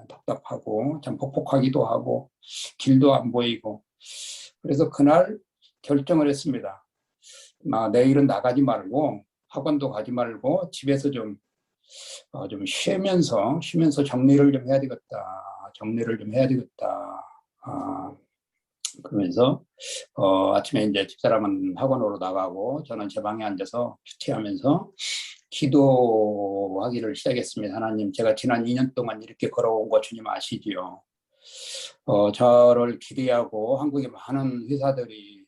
답답하고 참 폭폭하기도 하고 길도 안 보이고. 그래서 그날 결정을 했습니다. 내일은 나가지 말고 학원도 가지 말고 집에서 좀 쉬면서 정리를 좀 해야 되겠다. 그러면서 아침에 이제 집사람은 학원으로 나가고 저는 제 방에 앉아서 큐티하면서 기도하기를 시작했습니다. 하나님, 제가 지난 2년 동안 이렇게 걸어온 거 주님 아시지요. 저를 기대하고 한국의 많은 회사들이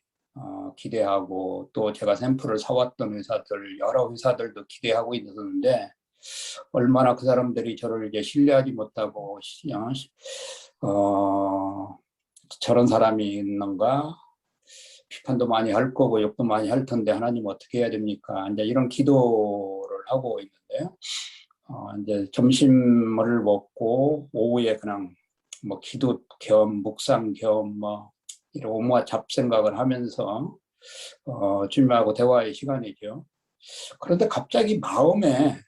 기대하고 또 제가 샘플을 사왔던 회사들, 여러 회사들도 기대하고 있었는데 얼마나 그 사람들이 저를 이제 신뢰하지 못하고 저런 사람이 있는가 비판도 많이 할 거고 욕도 많이 할 텐데 하나님 어떻게 해야 됩니까? 이제 이런 기도를 하고 있는데요. 이제 점심을 먹고 오후에 그냥 뭐 기도 겸 묵상 겸 뭐 이런 온갖 잡생각을 하면서 주님하고 대화의 시간이죠. 그런데 갑자기 마음에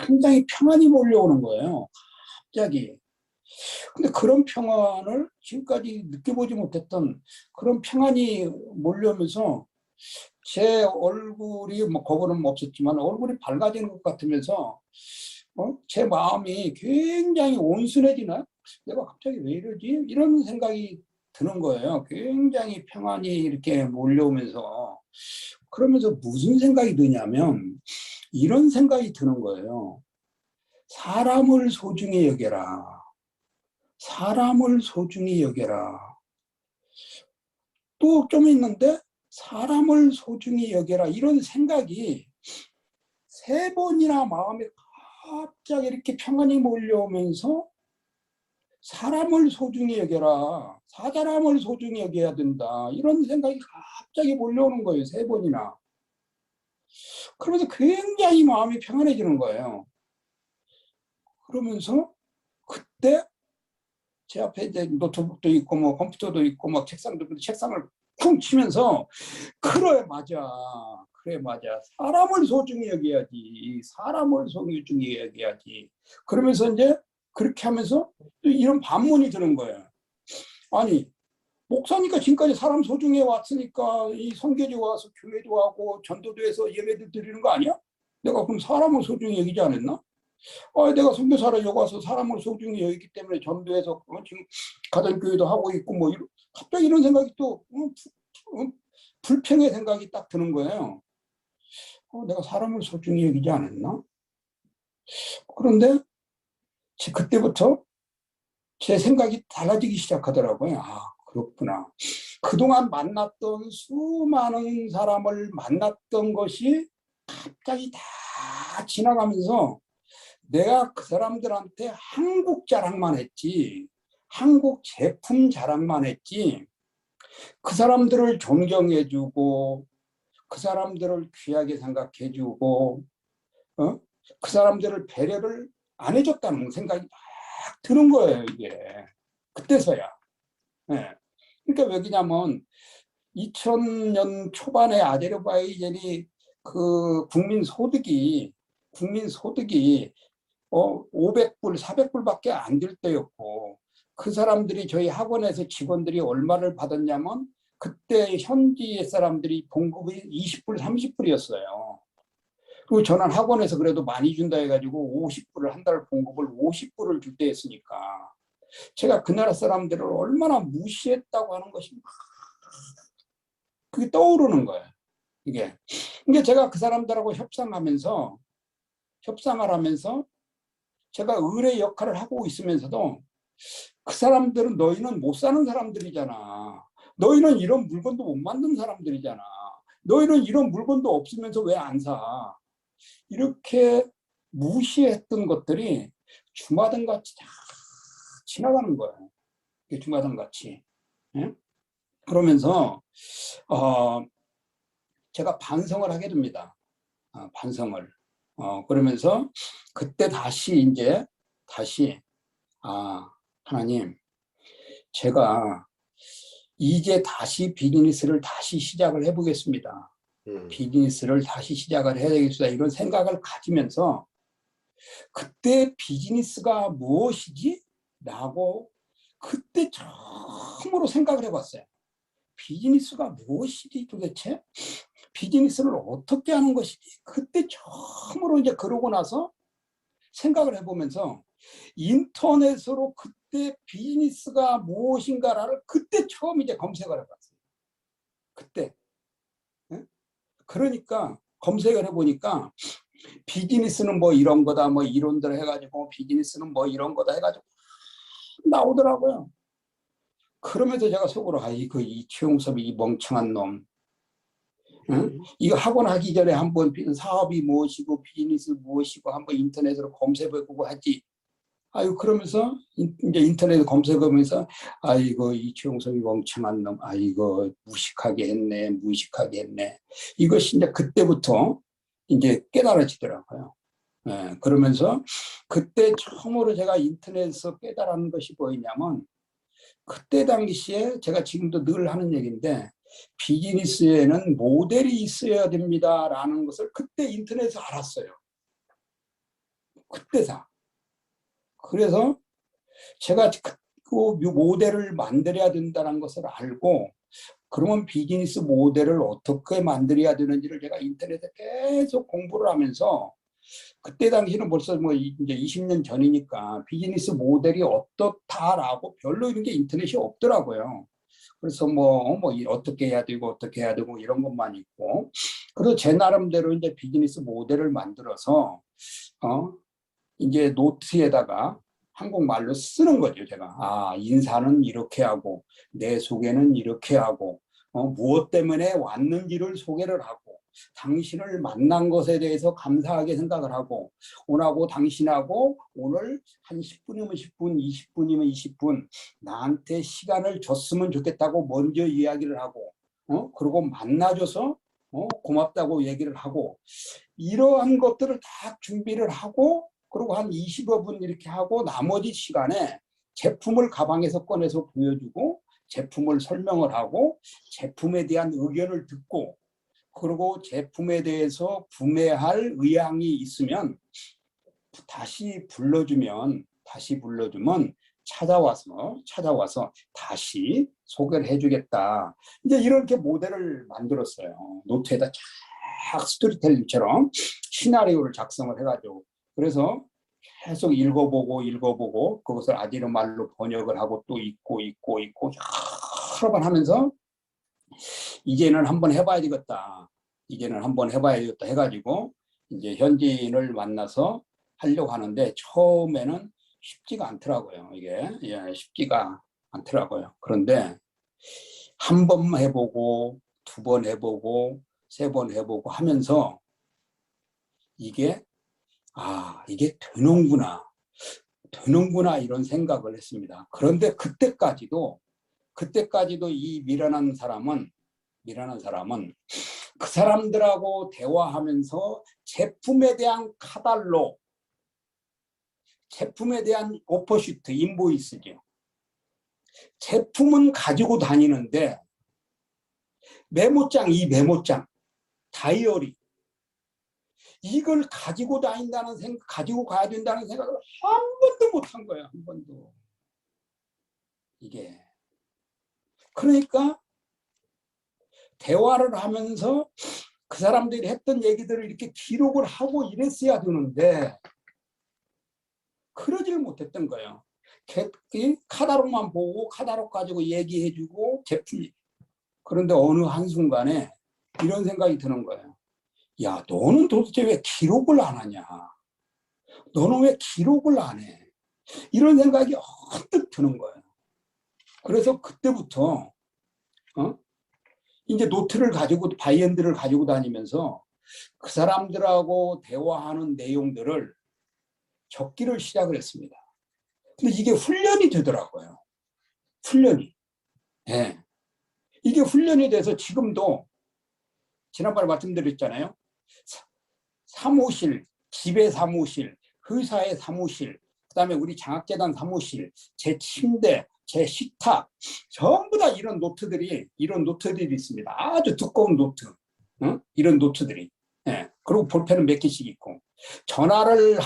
굉장히 평안이 몰려오는 거예요. 갑자기. 근데 그런 평안을 지금까지 느껴보지 못했던 그런 평안이 몰려오면서 제 얼굴이 뭐 거부는 없었지만 얼굴이 밝아지는 것 같으면서 제 마음이 굉장히 온순해지나? 내가 갑자기 왜 이러지? 이런 생각이 드는 거예요. 굉장히 평안이 이렇게 몰려오면서 그러면서 무슨 생각이 드냐면 이런 생각이 드는 거예요. 사람을 소중히 여겨라. 사람을 소중히 여겨라. 또 좀 있는데 사람을 소중히 여겨라. 이런 생각이 3번이나 마음에 갑자기 이렇게 평안이 몰려오면서 사람을 소중히 여겨라. 사람을 소중히 여겨야 된다. 이런 생각이 갑자기 몰려오는 거예요. 3번이나. 그러면서 굉장히 마음이 평안해지는 거예요. 그러면서 그때 제 앞에 이제 노트북도 있고 뭐 컴퓨터도 있고 막 책상도 있고 책상을 쿵 치면서 그래 맞아 사람을 소중히 여겨야지 그러면서 이제 그렇게 하면서 또 이런 반문이 드는 거예요. 아니 목사니까 지금까지 사람 소중히 왔으니까 이 선교지 와서 교회도 하고 전도도 해서 예배도 드리는 거 아니야? 내가 그럼 사람을 소중히 여기지 않았나? 내가 선교사로 여기 와서 사람을 소중히 여기기 때문에 전도해서 지금 가정교회도 하고 있고 뭐 갑자기 이런 생각이 또 불평의 생각이 딱 드는 거예요. 내가 사람을 소중히 여기지 않았나? 그런데 그때부터 제 생각이 달라지기 시작하더라고요. 그렇구나. 그동안 만났던 수많은 사람을 만났던 것이 갑자기 다 지나가면서 내가 그 사람들한테 한국 자랑만 했지, 한국 제품 자랑만 했지, 그 사람들을 존경해주고, 그 사람들을 귀하게 생각해주고, 그 사람들을 배려를 안 해줬다는 생각이 막 드는 거예요, 이게. 그때서야. 네. 그러니까 왜냐면 2000년 초반에 아제르바이잔이 그 국민 소득이 500불, 400불밖에 안 될 때였고 그 사람들이 저희 학원에서 직원들이 얼마를 받았냐면 그때 현지의 사람들이 봉급이 20불, 30불이었어요. 그리고 저는 학원에서 그래도 많이 준다 해가지고 50불을 한 달 봉급을 50불을 줄 때 했으니까 제가 그 나라 사람들을 얼마나 무시했다고 하는 것이 그게 떠오르는 거예요. 이게 제가 그 사람들하고 협상하면서 협상을 하면서 제가 의뢰 역할을 하고 있으면서도 그 사람들은 너희는 못 사는 사람들이잖아. 너희는 이런 물건도 못 만든 사람들이잖아. 너희는 이런 물건도 없으면서 왜 안 사? 이렇게 무시했던 것들이 주마등같이 다 지나가는 거예요. 주마등같이. 예? 그러면서 제가 반성을 하게 됩니다. 반성을. 그러면서 그때 다시 하나님, 제가 이제 다시 비즈니스를 다시 시작을 해보겠습니다. 비즈니스를 다시 시작을 해야 되겠다, 이런 생각을 가지면서 그때 비즈니스가 무엇이지? 라고 그때 처음으로 생각을 해봤어요. 비즈니스가 무엇이지 도대체? 비즈니스를 어떻게 하는 것이지? 그때 처음으로 이제 그러고 나서 생각을 해보면서 인터넷으로 그때 비즈니스가 무엇인가를 그때 처음 이제 검색을 해봤어요. 그때. 그러니까 검색을 해보니까 비즈니스는 뭐 이런 거다, 뭐 이론들 해가지고 비즈니스는 뭐 이런 거다 해가지고 나오더라고요. 그러면서 제가 속으로 이거 이최용섭이 이 멍청한 놈, 응? 이거 하고 나기 전에 한번 사업이 무엇이고 비즈니스 무엇이고 한번 인터넷으로 검색해보고 하지. 그러면서 이제 인터넷 검색하면서 이거 이최용섭이 멍청한 놈, 이거 무식하게 했네. 이것이 이제 그때부터 이제 깨달아지더라고요. 그러면서 그때 처음으로 제가 인터넷에서 깨달은 것이 뭐였냐면, 그때 당시에 제가 지금도 늘 하는 얘기인데, 비즈니스에는 모델이 있어야 됩니다라는 것을 그때 인터넷에서 알았어요. 그때사. 그래서 제가 그 모델을 만들어야 된다는 것을 알고, 그러면 비즈니스 모델을 어떻게 만들어야 되는지를 제가 인터넷에 계속 공부를 하면서, 그때 당시는 벌써 뭐 이제 20년 전이니까 비즈니스 모델이 어떻다라고 별로 이런 게 인터넷이 없더라고요. 그래서 뭐 어떻게 해야 되고 이런 것만 있고, 그래서 제 나름대로 이제 비즈니스 모델을 만들어서 이제 노트에다가 한국말로 쓰는 거죠. 제가 인사는 이렇게 하고 내 소개는 이렇게 하고 무엇 때문에 왔는지를 소개를 하고, 당신을 만난 것에 대해서 감사하게 생각을 하고, 오늘하고 당신하고 오늘 한 10분이면 10분, 20분이면 20분 나한테 시간을 줬으면 좋겠다고 먼저 이야기를 하고, 그리고 만나줘서 고맙다고 얘기를 하고, 이러한 것들을 다 준비를 하고, 그리고 한 20여 분 이렇게 하고 나머지 시간에 제품을 가방에서 꺼내서 보여주고, 제품을 설명을 하고, 제품에 대한 의견을 듣고, 그리고 제품에 대해서 구매할 의향이 있으면 다시 불러주면 찾아와서 다시 소개를 해주겠다. 이제 이렇게 모델을 만들었어요. 노트에다 쫙 스토리텔링처럼 시나리오를 작성을 해가지고, 그래서 계속 읽어보고 그것을 아지르 말로 번역을 하고 또 읽고 여러 번 하면서 이제는 한번 해봐야 되겠다 해가지고 이제 현지인을 만나서 하려고 하는데, 처음에는 쉽지가 않더라고요. 이게 쉽지가 않더라고요. 그런데 한 번 해보고 두 번 해보고 세 번 해보고 하면서 이게 되는구나 이런 생각을 했습니다. 그런데 그때까지도 이 미련한 사람은 그 사람들하고 대화하면서 제품에 대한 카달로, 제품에 대한 오퍼슈트, 인보이스죠. 제품은 가지고 다니는데 메모장, 다이어리, 이걸 가지고 가야 된다는 생각을 한 번도 못 한 거예요. 한 번도. 이게. 그러니까 대화를 하면서 그 사람들이 했던 얘기들을 이렇게 기록을 하고 이랬어야 되는데, 그러지를 못했던 거예요. 카다록만 보고 카다록 가지고 얘기해주고 제품. 그런데 어느 한순간에 이런 생각이 드는 거예요. 야, 너는 도대체 왜 기록을 안 하냐? 너는 왜 기록을 안 해? 이런 생각이 언뜻 드는 거예요. 그래서 그때부터 이제 노트를 가지고 바이앤드를 가지고 다니면서 그 사람들하고 대화하는 내용들을 적기를 시작을 했습니다. 근데 이게 훈련이 되더라고요. 훈련이. 네. 이게 훈련이 돼서 지금도 지난번에 말씀드렸잖아요. 사무실, 집의 사무실, 회사의 사무실, 그다음에 우리 장학재단 사무실, 제 침대, 제 식탁, 전부 다 이런 노트들이 있습니다. 아주 두꺼운 노트, 이런 노트들이. 예. 그리고 볼펜은 몇 개씩 있고, 전화를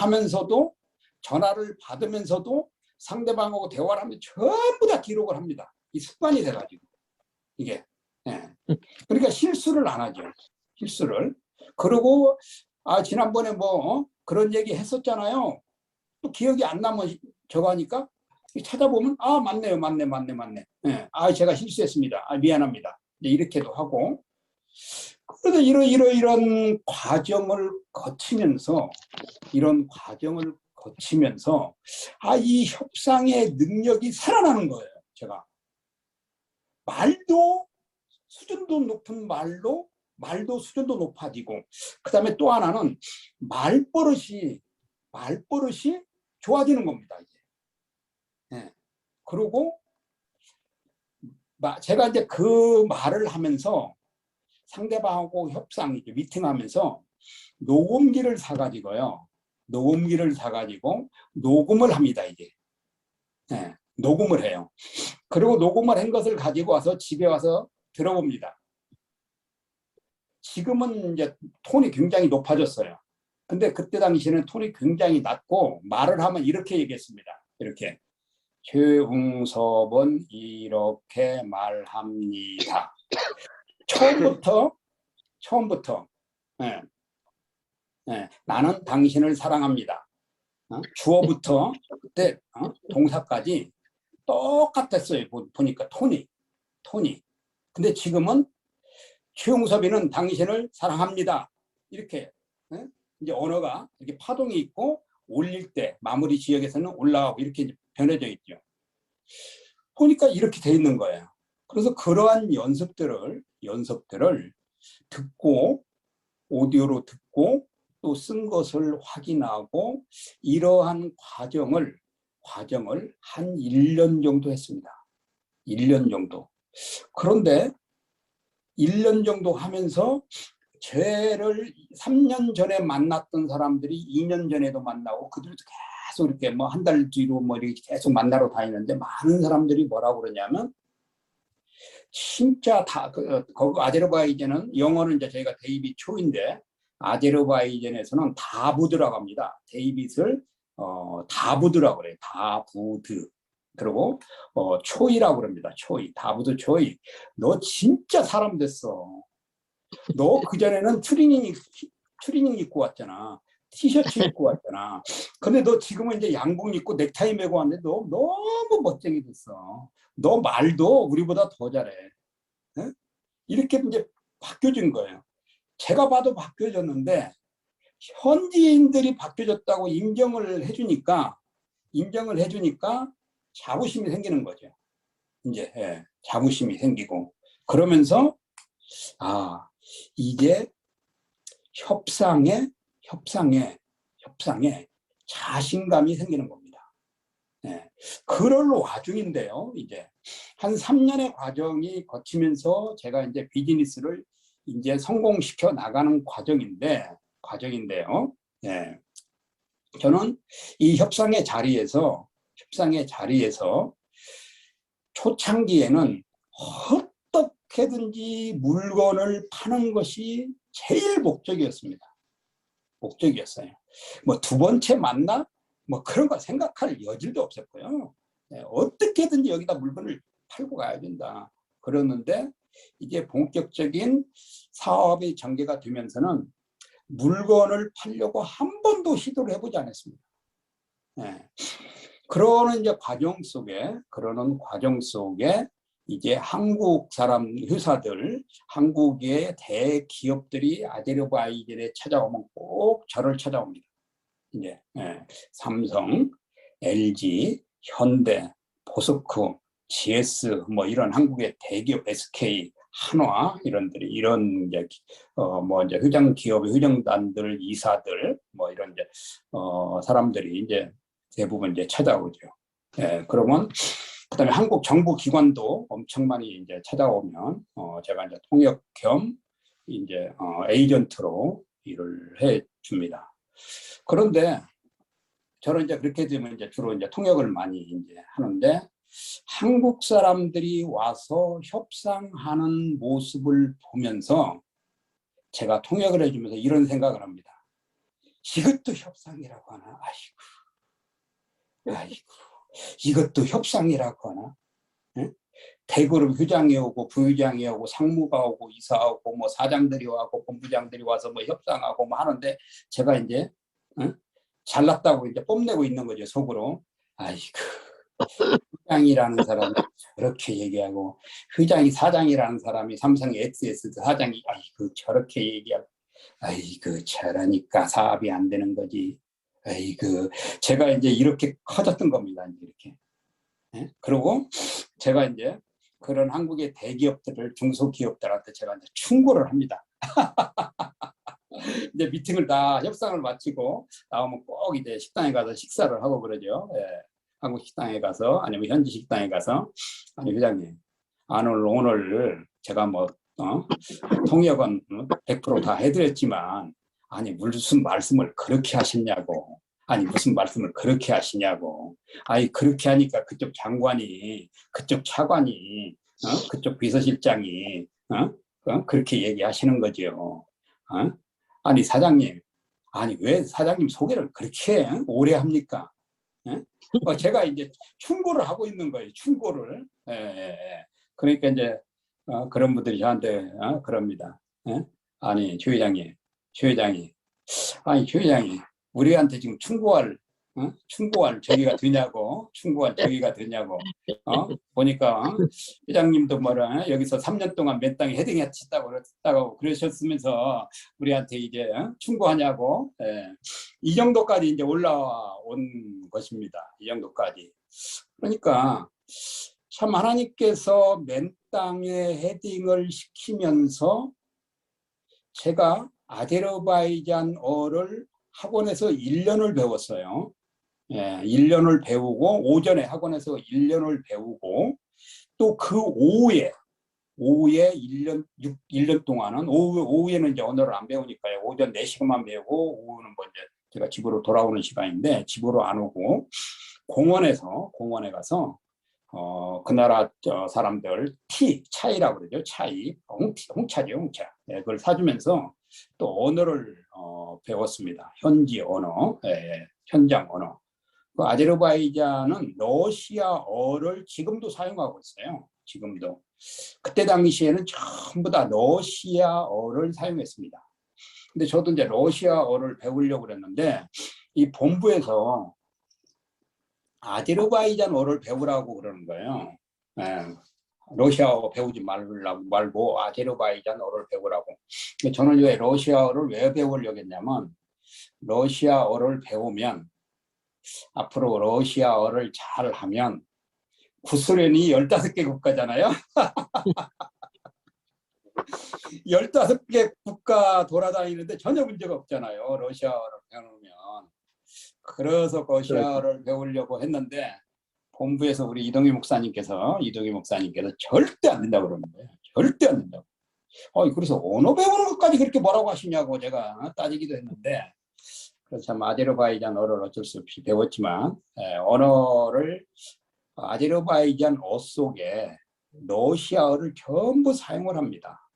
받으면서도 상대방하고 대화를 하면 전부 다 기록을 합니다. 이 습관이 돼가지고 이게. 예. 그러니까 실수를 안 하죠. 실수를. 그리고 지난번에 그런 얘기 했었잖아요. 또 기억이 안 나면 저거 하니까 찾아보면 맞네요. 맞네. 예. 제가 실수했습니다. 미안합니다. 이렇게도 하고. 그래서 이런 과정을 거치면서 이 협상의 능력이 살아나는 거예요. 제가 말도 수준도 높은 말도 수준도 높아지고, 그다음에 또 하나는 말버릇이 좋아지는 겁니다. 이제. 네. 그리고 제가 이제 그 말을 하면서 상대방하고 협상이죠. 미팅하면서 녹음기를 사가지고요. 녹음을 합니다. 이제. 네. 녹음을 해요. 그리고 녹음을 한 것을 가지고 와서 집에 와서 들어봅니다. 지금은 이제 톤이 굉장히 높아졌어요. 근데 그때 당시에는 톤이 굉장히 낮고, 말을 하면 이렇게 얘기했습니다. 이렇게. 최웅섭은 이렇게 말합니다. 처음부터 나는 당신을 사랑합니다. 주어부터 그때 동사까지 똑같았어요. 보니까 톤이. 근데 지금은 최웅섭이는 당신을 사랑합니다. 이렇게 이제 언어가 이렇게 파동이 있고, 올릴 때 마무리 지역에서는 올라가고 이렇게 이제 변해져 있죠. 보니까 이렇게 돼 있는 거예요. 그래서 그러한 연습들을 듣고, 오디오로 듣고 또 쓴 것을 확인하고, 이러한 과정을 한 1년 정도 했습니다. 1년 정도. 그런데 1년 정도 하면서 죄를 3년 전에 만났던 사람들이 2년 전에도 만나고, 그들도 계속 이렇게 한 달 뒤로 이렇게 계속 만나러 다니는데, 많은 사람들이 뭐라고 그러냐면, 진짜 거기 아제르바이잔은, 영어는 이제 저희가 데이빗 초인데, 아제르바이잔에서는 다부드라고 합니다. 데이빗을 다부드라고 그래요. 다부드. 그리고 초이라고 그럽니다. 다부드 초이. 너 진짜 사람 됐어. 너 그전에는 추리닝 입고 왔잖아. 티셔츠 입고 왔잖아. 근데 너 지금은 이제 양복 입고 넥타이 메고 왔는데 너 너무 멋쟁이 됐어. 너 말도 우리보다 더 잘해. 네? 이렇게 이제 바뀌어진 거예요. 제가 봐도 바뀌어졌는데, 현지인들이 바뀌어졌다고 인정을 해주니까 자부심이 생기는 거죠. 이제 자부심이 생기고, 그러면서 이제 협상에 자신감이 생기는 겁니다. 그럴 와중인데요. 이제 한 3년의 과정이 거치면서 제가 이제 비즈니스를 이제 성공시켜 나가는 과정인데요. 저는 이 협상의 자리에서 초창기에는 어떻게든지 물건을 파는 것이 제일 목적이었어요. 두 번째 만나? 그런 거 생각할 여질도 없었고요. 어떻게든지 여기다 물건을 팔고 가야 된다. 그러는데, 이게 본격적인 사업이 전개가 되면서는 물건을 팔려고 한 번도 시도를 해보지 않았습니다. 그러는 이제 과정 속에 이제 한국 사람 회사들, 한국의 대기업들이 아제르바이잔에 찾아오면 꼭 저를 찾아옵니다. 이제 삼성, LG, 현대, 포스코, GS 뭐 이런 한국의 대기업 SK, 한화 이런 이제 이제 회장 기업의 회장단들, 이사들 뭐 이런 이제 사람들이 이제 대부분 이제 찾아오죠. 그러면 그다음에 한국 정부 기관도 엄청 많이 이제 찾아오면 제가 이제 통역 겸 이제 에이전트로 일을 해 줍니다. 그런데 저는 이제 그렇게 되면 이제 주로 이제 통역을 많이 이제 하는데 한국 사람들이 와서 협상하는 모습을 보면서 제가 통역을 해주면서 이런 생각을 합니다. 이것도 협상이라고 하나? 아이고, 이것도 협상이라고 하나? 응? 대그룹 회장이 오고 부회장이 오고 상무가 오고 이사 오고 뭐 사장들이 와고 본부장들이 와서 뭐 협상하고 뭐 하는데 제가 이제 잘났다고 이제 뽐내고 있는 거죠, 속으로. 아이고, 회장이라는 사람이 저렇게 얘기하고 회장이 사장이라는 사람이 삼성 XS 사장이 아이고 저렇게 얘기하고 아이고 저러니까 사업이 안 되는 거지. 아이고 제가 이제 이렇게 커졌던 겁니다. 이렇게. 그리고 제가 이제 그런 한국의 대기업들을 중소기업들한테 제가 이제 충고를 합니다. 이제 미팅을 다 협상을 마치고 나오면 꼭 이제 식당에 가서 식사를 하고 그러죠. 한국 식당에 가서 아니면 현지 식당에 가서 아니 회장님 오늘 제가 뭐 통역은 100% 다 해드렸지만 아니 무슨 말씀을 그렇게 하시냐고 아니 무슨 말씀을 그렇게 하시냐고 아니 그렇게 하니까 그쪽 장관이 그쪽 차관이 그쪽 비서실장이 그렇게 얘기하시는 거죠. 아니 사장님 아니 왜 사장님 소개를 그렇게 오래 합니까? 제가 이제 충고를 하고 있는 거예요. 충고를. 그러니까 이제 그런 분들이 저한테 그럽니다. 아니 최 회장이 아니 최 회장이 우리한테 지금 충고할 저기가 되냐고 충고할 저기가 되냐고 보니까 회장님도 뭐라 여기서 3년 동안 몇 땅에 헤딩했다고 그러셨으면서 우리한테 이제 충고하냐고 이 정도까지 이제 올라온 것입니다. 이 정도까지. 그러니까 참 하나님께서 맨 땅에 헤딩을 시키면서 제가 아제르바이잔어를 학원에서 1년을 배웠어요. 1년을 배우고 오전에 학원에서 1년을 배우고 또 그 오후에 1년 동안은 오후에는 이제 언어를 안 배우니까요. 오전 4시간만 배우고 오후는 뭐 이제 제가 집으로 돌아오는 시간인데 집으로 안 오고 공원에 가서 그 나라 사람들 차이라고 그러죠. 차이, 홍차죠, 홍차. 그걸 사주면서 또 언어를 배웠습니다. 현지 언어, 현장 언어. 그 아제르바이잔은 러시아어를 지금도 사용하고 있어요. 지금도. 그때 당시에는 전부 다 러시아어를 사용했습니다. 근데 저도 이제 러시아어를 배우려고 그랬는데 이 본부에서 아제르바이잔어를 배우라고 그러는 거예요. 러시아어 배우지 말고 아제르바이잔어를 배우라고. 저는 왜 러시아어를 왜 배우려고 했냐면 러시아어를 배우면 앞으로 러시아어를 잘하면 구소련이 15개 국가잖아요. 15개 국가 돌아다니는데 전혀 문제가 없잖아요. 러시아어를 배우면. 그래서 러시아어를 배우려고 했는데 본부에서 우리 이동희 목사님께서 절대 안 된다고 그러는 거예요. 절대 안 된다고. 그래서 언어 배우는 것까지 그렇게 뭐라고 하시냐고 제가 따지기도 했는데 그래서 참 아제르바이잔어를 어쩔 수 없이 배웠지만 언어를 아제르바이잔어 속에 러시아어를 전부 사용을 합니다.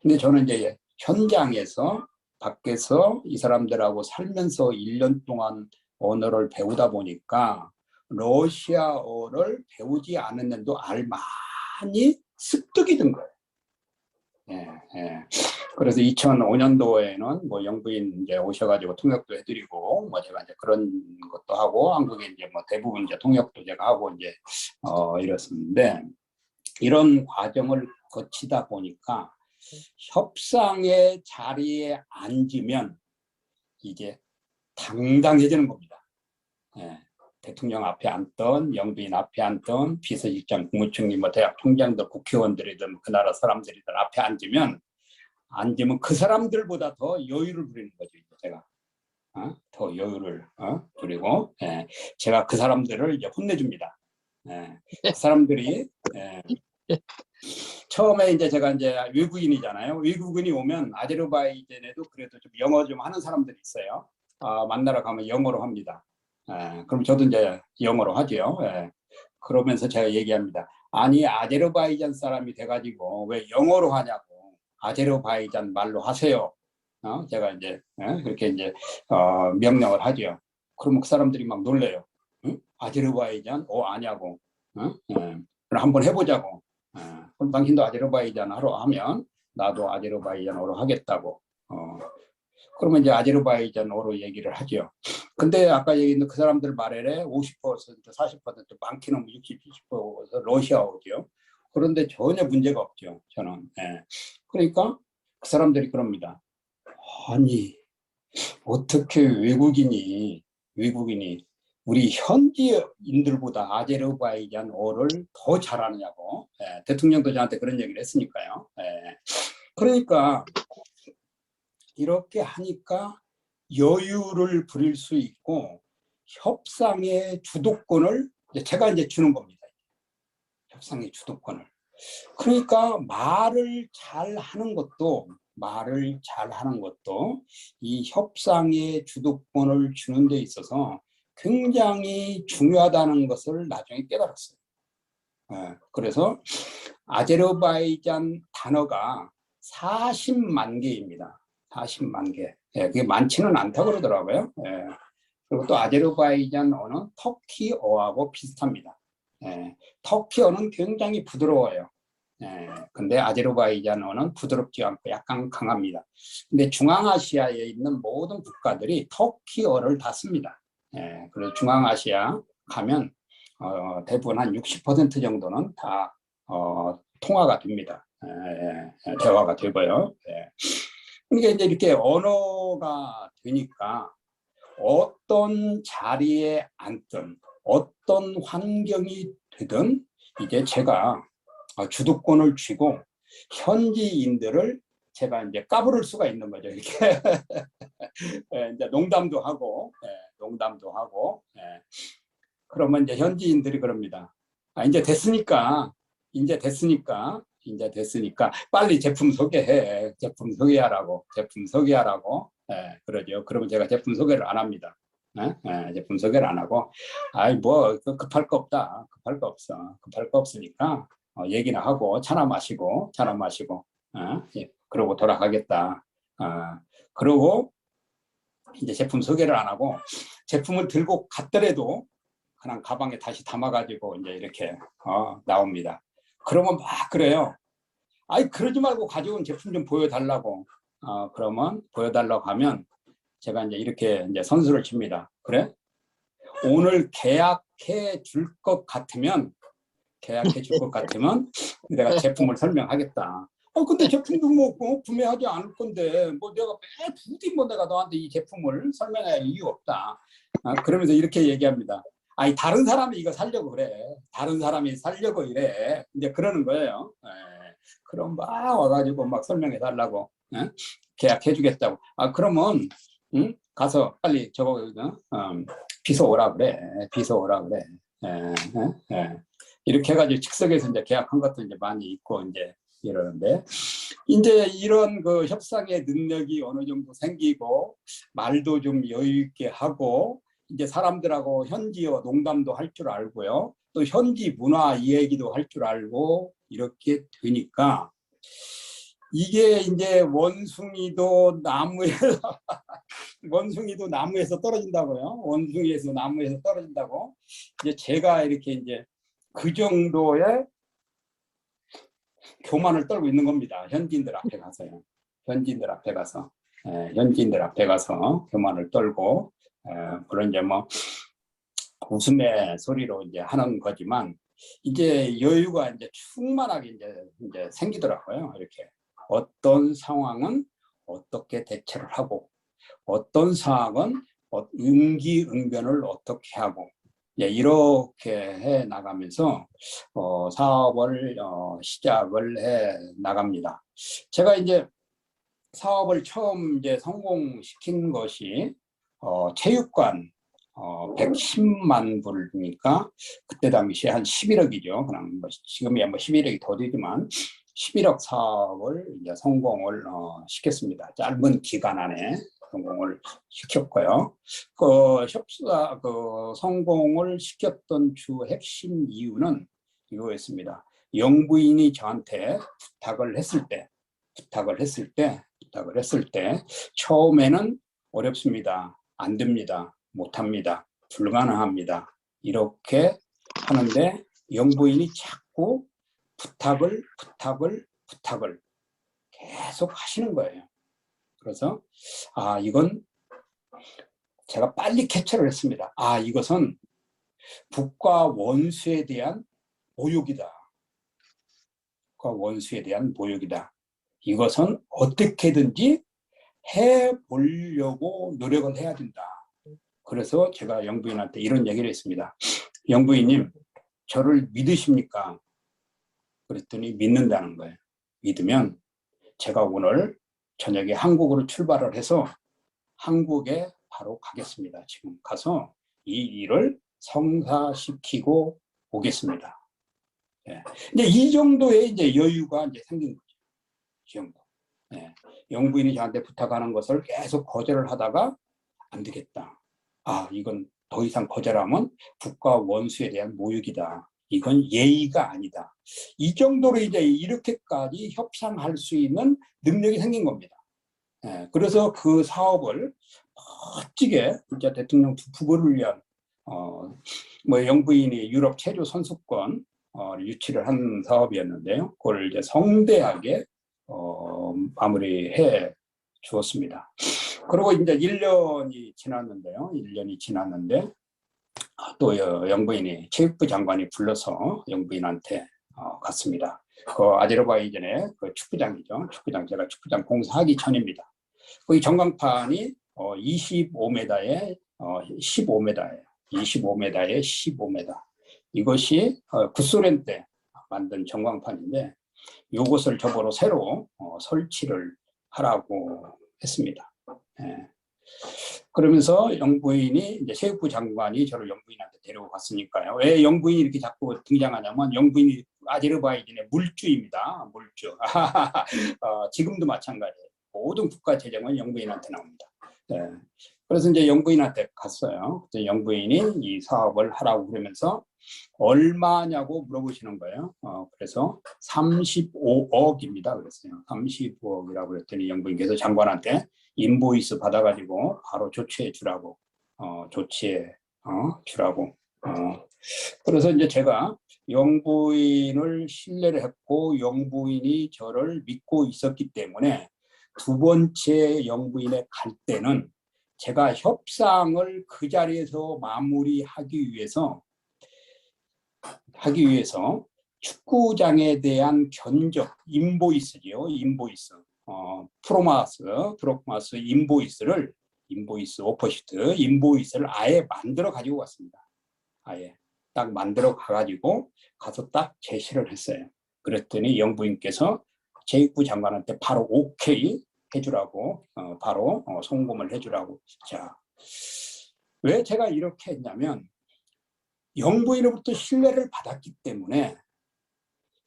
근데 저는 이제 현장에서 밖에서 이 사람들하고 살면서 1년 동안 언어를 배우다 보니까 러시아어를 배우지 않았는데도 알만히 습득이 된 거예요. 그래서 2005년도에는 뭐 영부인 이제 오셔가지고 통역도 해드리고 뭐 제가 이제 그런 것도 하고 한국에 이제 뭐 대부분 이제 통역도 제가 하고 이제 이랬었는데 이런 과정을 거치다 보니까 협상의 자리에 앉으면 이제 당당해지는 겁니다. 예. 대통령 앞에 앉던, 영부인 앞에 앉던, 비서실장, 국무총리, 뭐 대학 총장들, 국회의원들이든 그 나라 사람들이든 앞에 앉으면 그 사람들보다 더 여유를 부리는 거죠. 제가 더 여유를 부리고, 예. 제가 그 사람들을 이제 혼내줍니다. 예. 그 사람들이 처음에 이제 제가 이제 외국인이잖아요. 외국인이 오면 아제르바이잔에도 그래도 좀 영어 좀 하는 사람들이 있어요. 만나러 가면 영어로 합니다. 그럼 저도 이제 영어로 하죠. 그러면서 제가 얘기합니다. 아니 아제르바이잔 사람이 돼가지고 왜 영어로 하냐고, 아제르바이잔 말로 하세요. 제가 이제 그렇게 이제 명령을 하죠. 그러면 그 사람들이 막 놀래요. 응? 아제르바이잔? 아냐고. 그럼 한번 해보자고. 그럼 당신도 아제르바이잔어로 하면 나도 아제르바이잔어로 하겠다고. 그러면 이제 아제르바이잔어로 얘기를 하죠. 근데 아까 얘기했던 그 사람들 말에 50%, 40%, 많게는 60, 70% 러시아어죠. 그런데 전혀 문제가 없죠. 저는. 그러니까 그 사람들이 그럽니다. 아니 어떻게 외국인이 우리 현지인들보다 아제르바이잔어를 더 잘하느냐고. 대통령도 저한테 그런 얘기를 했으니까요. 그러니까 이렇게 하니까 여유를 부릴 수 있고 협상의 주도권을 제가 이제 주는 겁니다. 협상의 주도권을. 그러니까 말을 잘 하는 것도 이 협상의 주도권을 주는 데 있어서 굉장히 중요하다는 것을 나중에 깨달았어요. 그래서 아제르바이잔 단어가 40만 개입니다. 40만 개. 그게 많지는 않다고 그러더라고요. 그리고 또 아제르바이잔어는 터키어하고 비슷합니다. 터키어는 굉장히 부드러워요. 근데 아제르바이잔어는 부드럽지 않고 약간 강합니다. 근데 중앙아시아에 있는 모든 국가들이 터키어를 다 씁니다. 그래서 중앙아시아 가면 대부분 한 60% 정도는 다 통화가 됩니다. 대화가 되고요. 그러니까 이제 이렇게 언어가 되니까 어떤 자리에 앉든 어떤 환경이 되든 이제 제가 주도권을 쥐고 현지인들을 제가 이제 까부를 수가 있는 거죠. 이렇게 이제 농담도 하고. 그러면 이제 현지인들이 그럽니다. 이제 됐으니까 빨리 제품 소개해. 제품 소개하라고. 그러죠. 그러면 제가 제품 소개를 안 합니다. 제품 소개를 안 하고, 뭐 급할 거 없다. 급할 거 없으니까 얘기나 하고 차나 마시고 그러고 돌아가겠다. 그러고 이제 제품 소개를 안 하고 제품을 들고 갔더라도 그냥 가방에 다시 담아가지고 이제 이렇게 나옵니다. 그러면 막 그래요. 그러지 말고 가져온 제품 좀 보여달라고. 그러면 보여달라고 하면 제가 이제 이렇게 이제 선수를 칩니다. 그래? 오늘 계약해 줄 것 같으면 내가 제품을 설명하겠다. 근데 제품도 뭐 구매하지 않을 건데 뭐 내가 부디 뭐 내가 너한테 이 제품을 설명할 이유 없다. 그러면서 이렇게 얘기합니다. 다른 사람이 이거 살려고 그래. 다른 사람이 살려고 이래. 이제 그러는 거예요. 그럼 막 와가지고 막 설명해 달라고. 계약해 주겠다고. 그러면 가서 빨리 저거 비서 오라 그래. 이렇게 해가지고 즉석에서 이제 계약한 것도 이제 많이 있고 이제 이러는데, 이제 이런 그 협상의 능력이 어느 정도 생기고 말도 좀 여유 있게 하고 이제 사람들하고 현지어 농담도 할 줄 알고요. 또 현지 문화 얘기도 할 줄 알고 이렇게 되니까 이게 이제 원숭이도 나무에서 떨어진다고요. 원숭이에서 나무에서 떨어진다고. 이제 제가 이렇게 이제 그 정도의 교만을 떨고 있는 겁니다. 현지인들 앞에 가서요. 현지인들 앞에 가서 교만을 떨고 그런 이제 뭐 웃음의 소리로 이제 하는 거지만 이제 여유가 이제 충만하게 이제 생기더라고요. 이렇게 어떤 상황은 어떻게 대처를 하고 어떤 상황은 응기응변을 어떻게 하고 이렇게 해 나가면서 사업을 시작을 해 나갑니다. 제가 이제 사업을 처음 이제 성공시킨 것이 체육관 110만 불이니까 그때 당시에 한 11억이죠. 그냥 뭐 지금이야 뭐 11억이 더 되지만 11억 사업을 이제 성공을 시켰습니다. 짧은 기간 안에 성공을 시켰고요. 그 성공을 시켰던 주 핵심 이유는 이거였습니다. 영부인이 저한테 부탁을 했을 때 처음에는 어렵습니다. 안 됩니다. 못합니다. 불가능합니다. 이렇게 하는데 영부인이 자꾸 부탁을 계속 하시는 거예요. 그래서 이건 제가 빨리 캡처를 했습니다. 이것은 북과 원수에 대한 모욕이다. 북과 원수에 대한 모욕이다. 이것은 어떻게든지 해보려고 노력을 해야 된다. 그래서 제가 영부인한테 이런 얘기를 했습니다. 영부인님, 저를 믿으십니까? 그랬더니 믿는다는 거예요. 믿으면 제가 오늘 저녁에 한국으로 출발을 해서 한국에 바로 가겠습니다. 지금 가서 이 일을 성사시키고 오겠습니다. 근데 이 정도의 이제 여유가 이제 생긴 거죠. 이 정도. 영부인이 저한테 부탁하는 것을 계속 거절을 하다가 안 되겠다. 이건 더 이상 거절하면 북과 원수에 대한 모욕이다. 이건 예의가 아니다. 이 정도로 이제 이렇게까지 협상할 수 있는 능력이 생긴 겁니다. 그래서 그 사업을 멋지게 진짜 대통령 후보를 위한 뭐 영부인이 유럽 체조 선수권 유치를 한 사업이었는데요. 그걸 이제 성대하게 마무리해 주었습니다. 그리고 이제 1년이 지났는데요. 1년이 지났는데 또 영부인이 체육부 장관이 불러서 영부인한테 갔습니다. 그 아제르바이잔의 그 축구장이죠. 축구장, 제가 축구장 공사하기 전입니다. 그 전광판이 25m에 15m예요. 25m에 15m. 이것이 구소련 때 만든 전광판인데 이것을 저보러 새로 설치를 하라고 했습니다. 그러면서 영부인이 이제 체육부 장관이 저를 영부인한테 데리고 갔으니까요. 왜 영부인이 이렇게 자꾸 등장하냐면 영부인이 아제르바이잔의 물주입니다. 물주. 지금도 마찬가지예요. 모든 국가 재정은 영부인한테 나옵니다. 그래서 이제 영부인한테 갔어요. 영부인이 이 사업을 하라고 그러면서 얼마냐고 물어보시는 거예요. 그래서 35억입니다. 그랬어요. 35억이라고 그랬더니 영부인께서 장관한테 인보이스 받아가지고 바로 조치해 주라고 주라고. 그래서 이제 제가 영부인을 신뢰를 했고 영부인이 저를 믿고 있었기 때문에 두 번째 영부인에 갈 때는 제가 협상을 그 자리에서 마무리하기 위해서 축구장에 대한 견적 인보이스죠. 인보이스. 프로마스 인보이스 오퍼시트 인보이스를 아예 만들어 가지고 왔습니다. 아예 딱 만들어 가가지고 가서 딱 제시를 했어요. 그랬더니 영부인께서 체육부 장관한테 바로 오케이 해주라고 바로 송금을 해주라고. 자, 왜 제가 이렇게 했냐면 영부인으로부터 신뢰를 받았기 때문에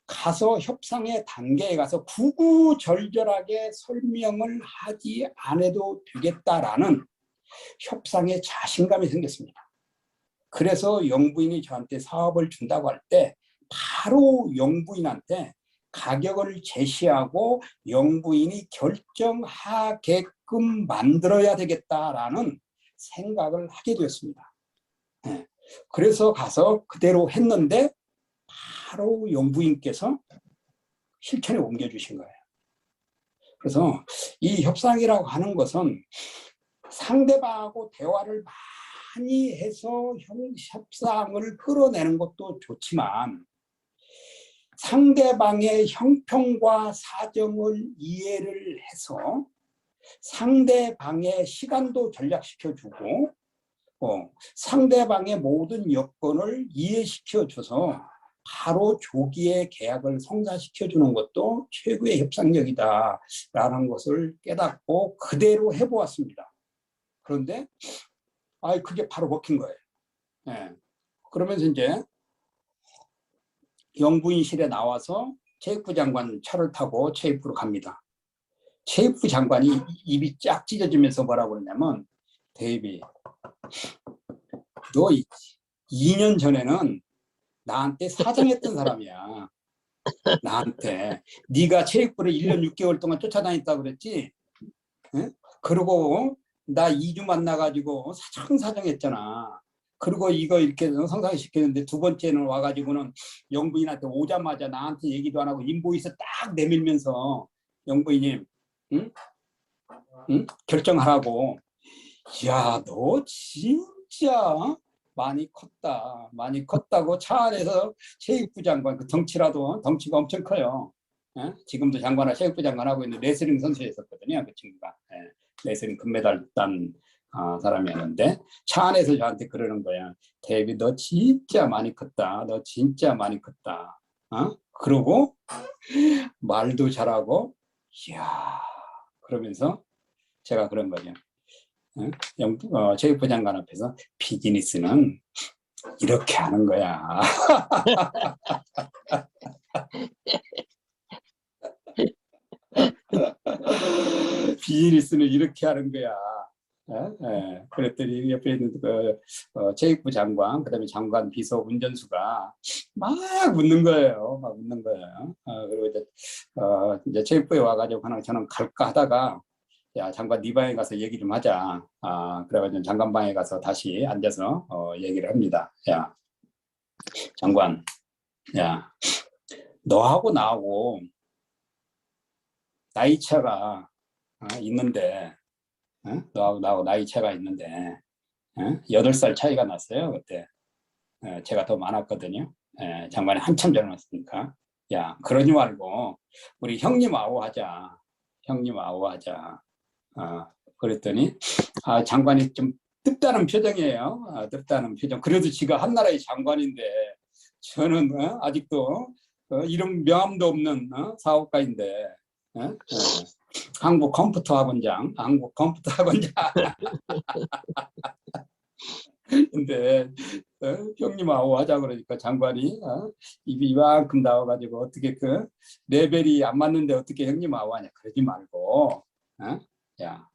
가서 협상의 단계에 가서 구구절절하게 설명을 하지 않아도 되겠다라는 협상의 자신감이 생겼습니다. 그래서 영부인이 저한테 사업을 준다고 할 때 바로 영부인한테 가격을 제시하고 영부인이 결정하게끔 만들어야 되겠다라는 생각을 하게 되었습니다. 그래서 가서 그대로 했는데 바로 영부인께서 실천에 옮겨주신 거예요. 그래서 이 협상이라고 하는 것은 상대방하고 대화를 많이 해서 협상을 끌어내는 것도 좋지만 상대방의 형편과 사정을 이해를 해서 상대방의 시간도 전략시켜주고 상대방의 모든 여건을 이해시켜줘서 바로 조기에 계약을 성사시켜주는 것도 최고의 협상력이다라는 것을 깨닫고 그대로 해보았습니다. 그런데 그게 바로 먹힌 거예요. 예. 그러면서 이제 영부인실에 나와서 체육부 장관 차를 타고 체육부로 갑니다. 체육부 장관이 입이 쫙 찢어지면서 뭐라고 그러냐면, 데이비, 너 2년 전에는 나한테 사정했던 사람이야. 나한테. 네가 체육부를 1년 6개월 동안 쫓아다녔다고 그랬지? 응? 그리고 나 2주 만나가지고 사정했잖아. 그리고 이거 이렇게 성사시켰는데 두 번째는 와가지고는 영부인한테 오자마자 나한테 얘기도 안 하고 인보이스 딱 내밀면서 영부인님, 응? 응? 결정하라고. 야, 너 진짜 많이 컸다. 많이 컸다고 차 안에서 체육부 장관, 그 덩치가 엄청 커요. 예? 지금도 장관을 체육부 장관 하고 있는 레슬링 선수였었거든요. 그 친구가. 예. 레슬링 금메달 딴 사람이었는데 차 안에서 저한테 그러는 거야. 데이비, 너 진짜 많이 컸다. 너 진짜 많이 컸다. 그러고 말도 잘하고, 이야, 그러면서 제가 그런 거죠. 체육부 장관 앞에서 비즈니스는 이렇게 하는 거야. 비즈니스는 이렇게 하는 거야. 그랬더니 옆에 있는 체육부 장관, 그다음에 장관 비서 운전수가 막 묻는 거예요. 그리고 이제 체육부에 와가지고 그냥 저는 갈까 하다가, 야, 장관 네 방에 가서 얘기 좀 하자. 그래가지고 장관 방에 가서 다시 앉아서 얘기를 합니다. 야, 장관, 야, 너하고 나하고 나이 차가 있는데, 너하고 나하고 나이 차가 있는데 8살 차이가 났어요. 그때 제가 더 많았거든요. 장관이 한참 젊었으니까. 야, 그러지 말고 우리 형님하고 하자. 형님하고 하자. 그랬더니 장관이 좀 뜻다는 표정이에요. 뜻다는 표정. 그래도 지가 한나라의 장관인데 저는 아직도 이런 명함도 없는 사업가인데 한국 컴퓨터 학원장. 근데 형님하고 하자 그러니까 장관이 입이 이만큼 나와가지고 어떻게 그 레벨이 안 맞는데 어떻게 형님하고 하냐. 그러지 말고 야,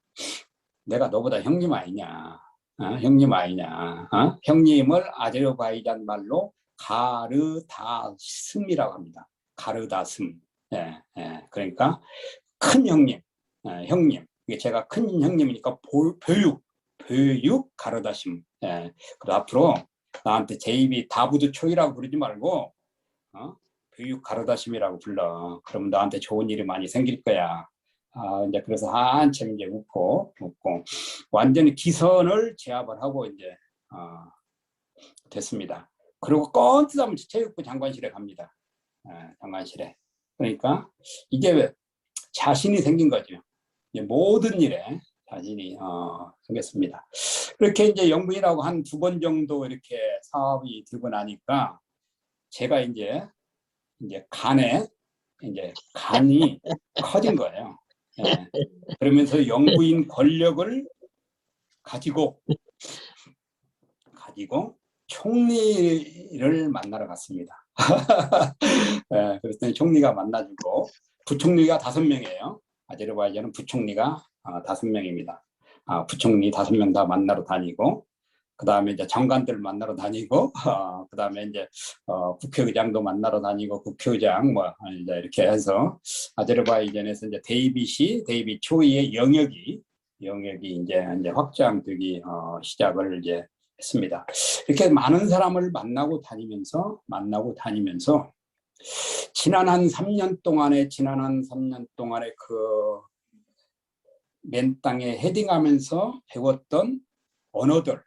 내가 너보다 형님 아니냐. 형님 아니냐. 형님을 아제르바이잔 말로 가르다슴이라고 합니다. 가르다슴. 그러니까 큰 형님, 형님. 이게 제가 큰 형님이니까 교육 가르다심. 그리고 앞으로 나한테 제이비 다부드 초이라고 부르지 말고 교육 가르다심이라고 불러. 그러면 나한테 좋은 일이 많이 생길 거야. 이제 그래서 한참 이제 웃고 완전히 기선을 제압을 하고 이제 됐습니다. 그리고 껌뜨다면 체육부 장관실에 갑니다. 장관실에. 그러니까 이게 왜 자신이 생긴 거죠. 모든 일에 자신이 생겼습니다. 그렇게 이제 영부인하고 한 2번 정도 이렇게 사업이 들고 나니까 제가 이제 간이 커진 거예요. 그러면서 영부인 권력을 가지고 총리를 만나러 갔습니다. 그랬더니 총리가 만나주고, 부총리가 5명이에요. 아제르바이잔은 부총리가 5명입니다. 부총리 5명 다 만나러 다니고, 그 다음에 이제 장관들 만나러 다니고, 그 다음에 이제 국회의장도 만나러 다니고, 국회의장 이제 이렇게 해서 아제르바이잔에서 이제 데이비 초이의 영역이 이제 확장되기 시작을 이제 했습니다. 이렇게 많은 사람을 만나고 다니면서 지난 한 3년 동안에 그 맨 땅에 헤딩하면서 배웠던 언어들,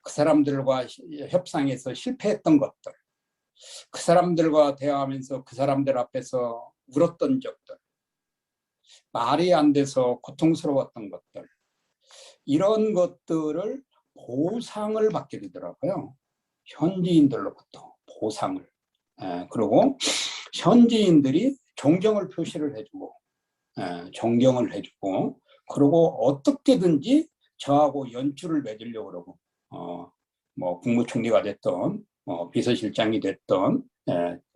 그 사람들과 협상에서 실패했던 것들, 그 사람들과 대화하면서 그 사람들 앞에서 울었던 적들, 말이 안 돼서 고통스러웠던 것들, 이런 것들을 보상을 받게 되더라고요. 현지인들로부터 보상을. 그리고 현지인들이 존경을 표시를 해주고, 존경을 해주고, 그리고 어떻게든지 저하고 연줄을 맺으려고 그러고, 뭐 국무총리가 됐던, 비서실장이 됐던,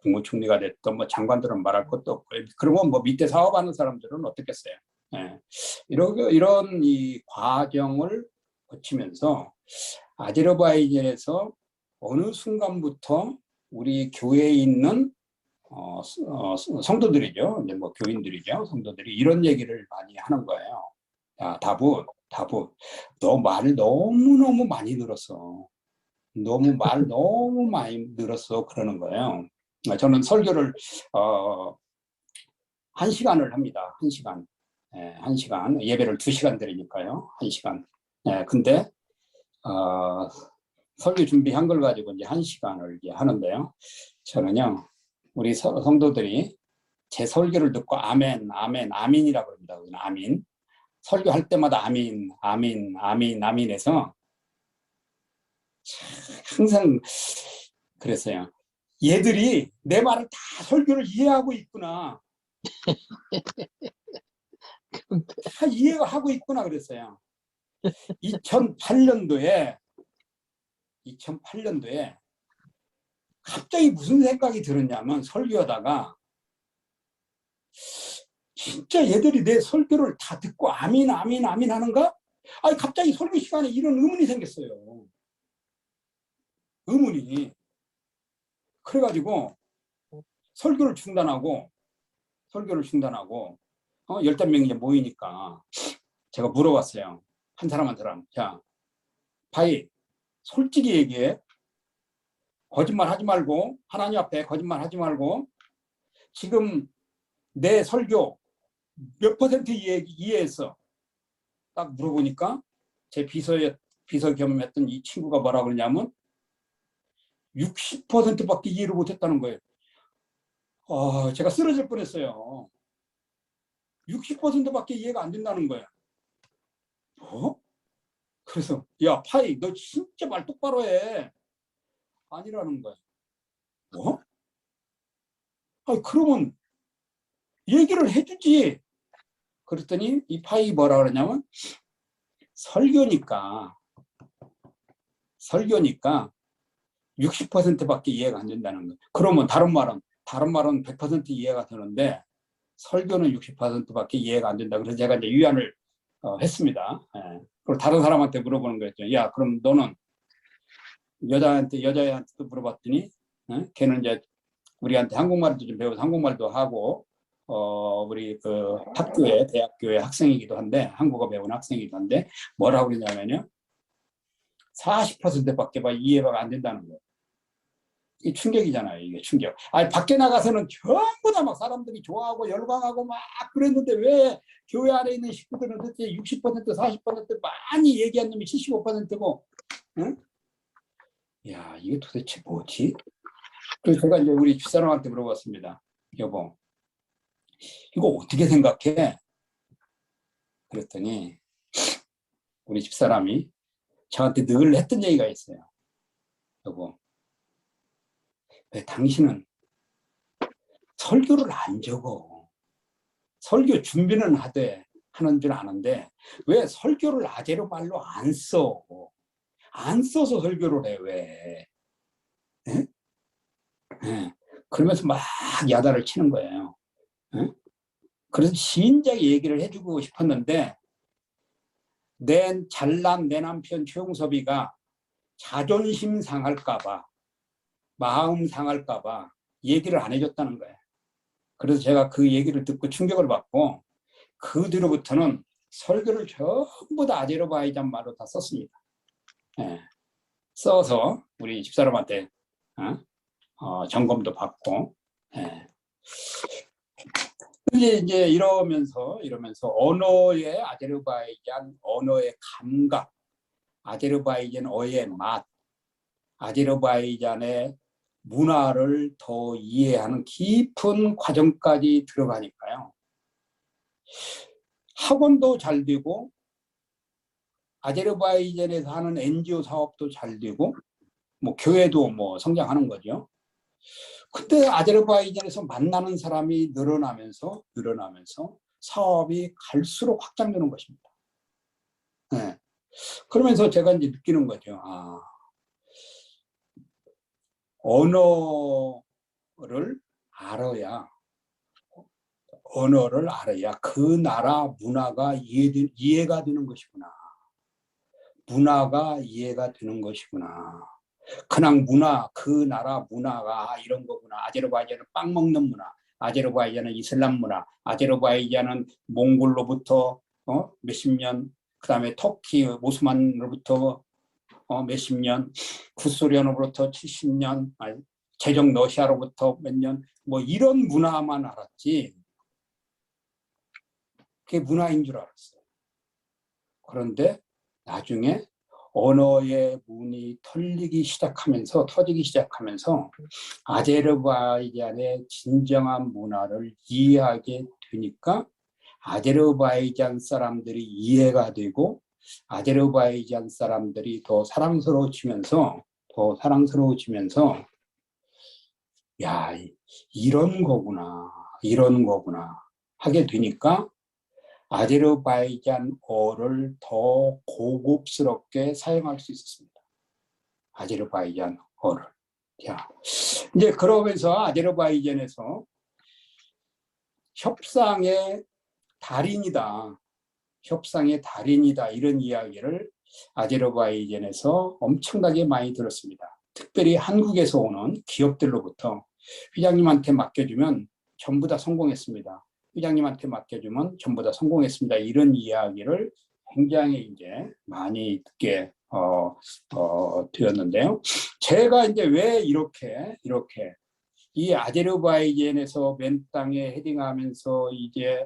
국무총리가 됐던, 뭐 장관들은 말할 것도 없고, 그리고 뭐 밑에 사업하는 사람들은 어떻겠어요. 이런 이 과정을 거치면서 아제르바이잔에서 어느 순간부터 우리 교회에 있는 성도들이죠. 이제 뭐 교인들이죠. 성도들이 이런 얘기를 많이 하는 거예요. 야, 다붓, 너 말을 너무너무 많이 늘었어. 말 너무 많이 늘었어. 그러는 거예요. 저는 설교를 1시간을 합니다. 1시간. 1시간. 예배를 2시간 드리니까요. 1시간. 근데 설교 준비한 걸 가지고 이제 1시간을 이제 하는데요. 저는요, 우리 성도들이 제 설교를 듣고 아멘, 아멘, 아민이라고 합니다. 아민. 설교할 때마다 아민, 아민, 아민, 아민해서 항상 그랬어요. 얘들이 내 말을 다 설교를 이해하고 있구나. 다 이해가 하고 있구나 그랬어요. 2008년도에 갑자기 무슨 생각이 들었냐면 설교하다가 진짜 얘들이 내 설교를 다 듣고 아민 아민 아민 하는가? 아니 갑자기 설교 시간에 이런 의문이 생겼어요. 의문이. 그래가지고 설교를 중단하고 15명이 이제 모이니까 제가 물어봤어요. 한 사람한테랑. 자, 바이 솔직히 얘기해. 거짓말 하지 말고, 하나님 앞에 거짓말 하지 말고, 지금 내 설교 몇 % 이해했어? 딱 물어보니까 제 비서 겸했던 이 친구가 뭐라 그러냐면 60%밖에 이해를 못했다는 거예요. 제가 쓰러질 뻔했어요. 60%밖에 이해가 안 된다는 거예요. 뭐? 그래서 야 파이 너 진짜 말 똑바로 해. 아니라는 거야. 뭐? 그러면 얘기를 해주지. 그랬더니 이 파이 뭐라 그러냐면 설교니까 60%밖에 이해가 안 된다는 거야. 그러면 다른 말은 100% 이해가 되는데 설교는 60%밖에 이해가 안 된다. 그래서 제가 이제 위안을 했습니다. 그리고 다른 사람한테 물어보는 거였죠. 야, 그럼 너는 여자애한테도 물어봤더니, 걔는 이제 우리한테 한국말도 좀 배워서 한국말도 하고, 우리 그 대학교의 학생이기도 한데, 한국어 배우는 학생이기도 한데, 뭐라고 그러냐면요. 40%밖에 이해가 안 된다는 거예요. 이 충격이잖아요. 이게 충격. 밖에 나가서는 전부 다 막 사람들이 좋아하고 열광하고 막 그랬는데 왜 교회 안에 있는 식구들은 도대체 60%, 40% 많이 얘기한 놈이 75%고, 응? 야, 이게 도대체 뭐지? 그래서 제가 이제 우리 집사람한테 물어봤습니다. 여보, 이거 어떻게 생각해? 그랬더니 우리 집사람이 저한테 늘 했던 얘기가 있어요. 여보, 왜 당신은 설교를 안 적어? 설교 준비는 하는 줄 아는데 왜 설교를 아제로 말로 안 써? 안 써서 설교를 해, 왜? 네? 네. 그러면서 막 야단을 치는 거예요. 네? 그래서 진작에 얘기를 해주고 싶었는데 잘난 내 남편 최용섭이가 자존심 상할까봐, 마음 상할까봐 얘기를 안 해줬다는 거예요. 그래서 제가 그 얘기를 듣고 충격을 받고 그 뒤로부터는 설교를 전부 다 아제르바이잔 말로 다 썼습니다. 네. 써서 우리 집사람한테 점검도 받고. 네. 이제 이러면서 언어의 아제르바이잔 언어의 감각, 아제르바이잔어의 맛, 아제르바이잔의 문화를 더 이해하는 깊은 과정까지 들어가니까요. 학원도 잘 되고 아제르바이잔에서 하는 NGO 사업도 잘 되고 뭐 교회도 뭐 성장하는 거죠. 근데 아제르바이잔에서 만나는 사람이 늘어나면서 사업이 갈수록 확장되는 것입니다. 네. 그러면서 제가 이제 느끼는 거죠. 아, 언어를 알아야 그 나라 문화가 이해가 되는 것이구나. 문화가 이해가 되는 것이구나. 그냥 그 나라 문화가 이런 거구나. 아제르바이잔은 빵 먹는 문화, 아제르바이잔은 이슬람 문화, 아제르바이잔은 몽골로부터 몇십 년, 그 다음에 터키 오스만으로부터 몇십 년, 구소련으로부터 70년, 제정 러시아로부터 몇 년, 뭐 이런 문화만 알았지. 그게 문화인 줄 알았어요. 그런데 나중에 언어의 문이 터지기 시작하면서 아제르바이잔의 진정한 문화를 이해하게 되니까 아제르바이잔 사람들이 이해가 되고 아제르바이잔 사람들이 더 사랑스러워지면서 야, 이런 거구나 하게 되니까 아제르바이잔어를 더 고급스럽게 사용할 수 있었습니다. 아제르바이잔어를. 자, 이제 그러면서 아제르바이잔에서 협상의 달인이다 이런 이야기를 아제르바이잔에서 엄청나게 많이 들었습니다. 특별히 한국에서 오는 기업들로부터 회장님한테 맡겨주면 전부 다 성공했습니다. 회장님한테 맡겨주면 전부 다 성공했습니다. 이런 이야기를 굉장히 이제 많이 듣게 되었는데요. 제가 이제 왜 이렇게 이 아제르바이잔에서 맨 땅에 헤딩하면서 이제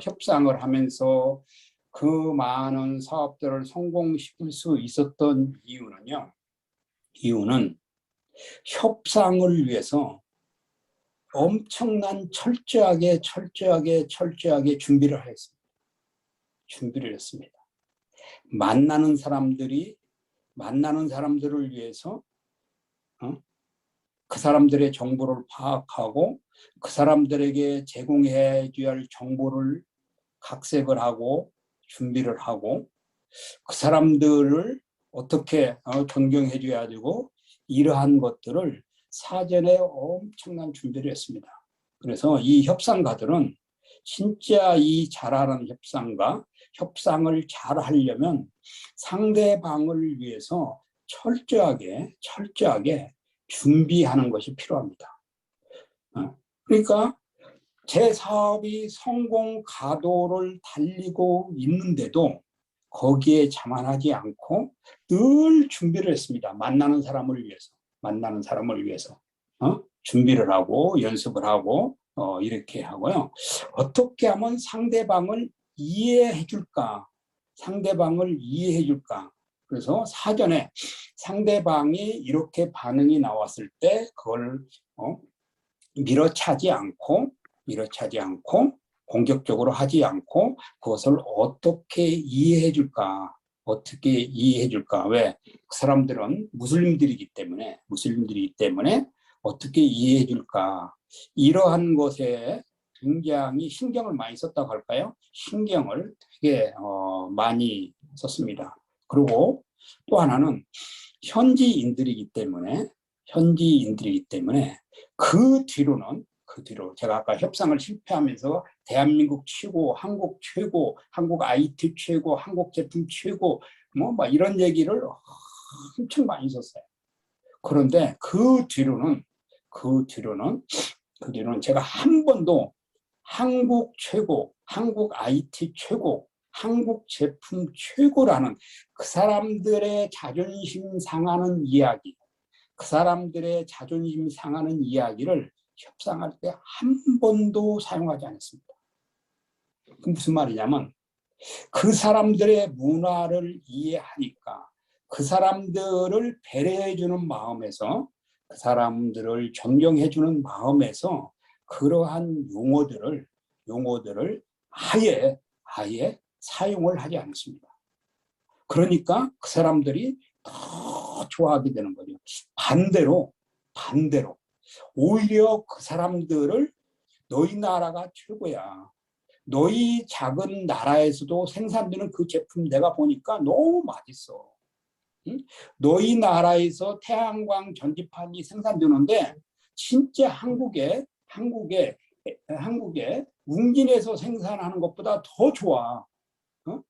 협상을 하면서 그 많은 사업들을 성공시킬 수 있었던 이유는 협상을 위해서 엄청난 철저하게 준비를 했습니다. 만나는 사람들을 위해서 그 사람들의 정보를 파악하고 그 사람들에게 제공해 줘야 할 정보를 각색을 하고 준비를 하고 그 사람들을 어떻게 존경해 줘야 되고 이러한 것들을 사전에 엄청난 준비를 했습니다. 그래서 이 협상가들은 진짜 이 잘하는 협상을 잘 하려면 상대방을 위해서 철저하게 준비하는 것이 필요합니다. 그러니까 제 사업이 성공 가도를 달리고 있는데도 거기에 자만하지 않고 늘 준비를 했습니다. 만나는 사람을 위해서 준비를 하고 연습을 하고 이렇게 하고요. 어떻게 하면 상대방을 이해해 줄까? 그래서 사전에 상대방이 이렇게 반응이 나왔을 때 그걸 밀어차지 않고 공격적으로 하지 않고 그것을 어떻게 이해해 줄까? 왜? 그 사람들은 무슬림들이기 때문에 어떻게 이해해 줄까? 이러한 것에 굉장히 신경을 많이 썼다고 할까요? 신경을 되게 많이 썼습니다. 그리고 또 하나는 현지인들이기 때문에 그 뒤로 제가 아까 협상을 실패하면서 대한민국 최고, 한국 최고, 한국 IT 최고, 한국 제품 최고 뭐 이런 얘기를 엄청 많이 썼어요. 그런데 그 뒤로는 제가 한 번도 한국 최고, 한국 IT 최고, 한국 제품 최고라는 그 사람들의 자존심 상하는 이야기를 협상할 때 한 번도 사용하지 않았습니다. 그 무슨 말이냐면 그 사람들의 문화를 이해하니까 그 사람들을 배려해주는 마음에서 그 사람들을 존경해주는 마음에서 그러한 용어들을 아예 사용을 하지 않습니다. 그러니까 그 사람들이 더 좋아하게 되는 거죠. 반대로 오히려 그 사람들을 너희 나라가 최고야. 너희 작은 나라에서도 생산되는 그 제품 내가 보니까 너무 맛있어. 응? 너희 나라에서 태양광 전지판이 생산되는데 진짜 한국에 웅진에서 생산하는 것보다 더 좋아. 어?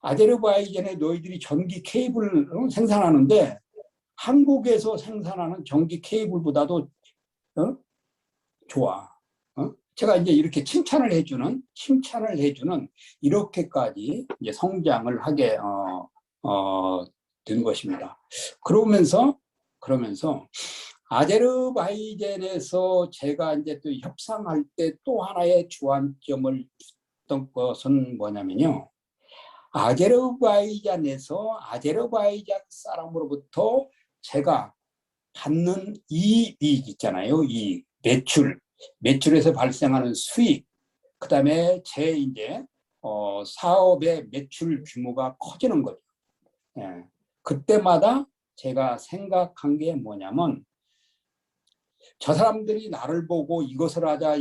아제르바이잔에 너희들이 전기 케이블 생산하는데 한국에서 생산하는 전기 케이블보다도 좋아. 제가 이제 이렇게 칭찬을 해주는 이렇게까지 이제 성장을 하게 된 것입니다. 그러면서 아제르바이잔에서 제가 이제 또 협상할 때 또 하나의 주안점을 줬던 것은 뭐냐면요. 아제르바이잔에서 아제르바이잔 사람으로부터 제가 받는 이익 있잖아요. 이 매출에서 발생하는 수익, 그다음에 제 이제 사업의 매출 규모가 커지는 거죠. 예. 그때마다 제가 생각한 게 뭐냐면 저 사람들이 나를 보고 이것을 하자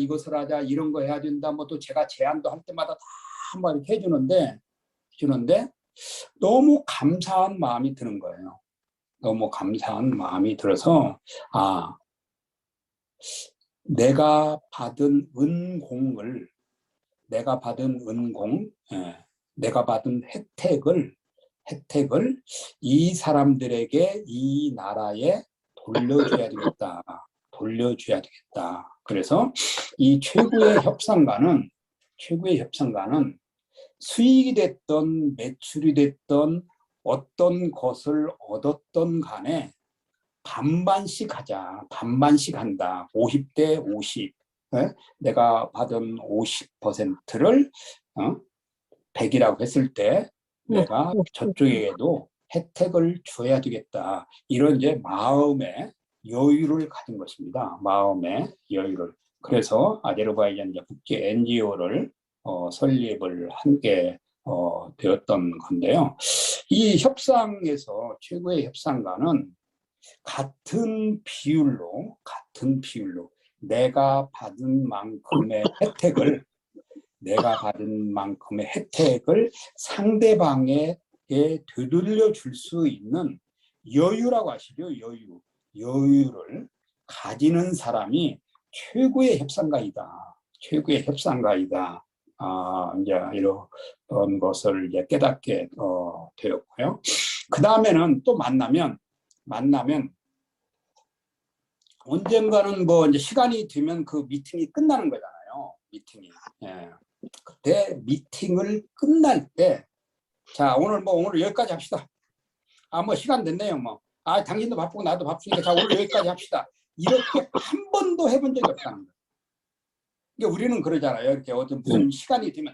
이런 거 해야 된다. 뭐 또 제가 제안도 할 때마다 다 한번 이렇게 해주는데 너무 감사한 마음이 드는 거예요. 너무 감사한 마음이 들어서 내가 받은 혜택을 이 사람들에게 이 나라에 돌려줘야 되겠다. 그래서 이 최고의 협상가는 수익이 됐던 매출이 됐던 어떤 것을 얻었던 간에 반반씩 한다. 50대 50. 내가 받은 50%를 100이라고 했을 때 내가 저쪽에게도 혜택을 줘야 되겠다. 이런 이제 마음의 여유를 가진 것입니다. 마음의 여유를. 그래서 아제르바이잔 국제 NGO를 설립을 하게 되었던 건데요. 이 협상에서 최고의 협상가는 같은 비율로 내가 받은 만큼의 혜택을 상대방에게 되돌려 줄 수 있는 여유라고 하시죠. 여유를 가지는 사람이 최고의 협상가이다. 이제 이런 것을 이제 깨닫게 되었고요. 그 다음에는 또 만나면 언젠가는 뭐 이제 시간이 되면 그 미팅이 끝나는 거잖아요. 예. 그때 미팅을 끝날 때, 자 오늘 여기까지 합시다. 뭐 시간 됐네요. 당신도 바쁘고 나도 바쁘니까 자 오늘 여기까지 합시다. 이렇게 한 번도 해본 적이 없다는 거예요. 그러니까 우리는 그러잖아요. 이렇게 어떤 무슨 시간이 되면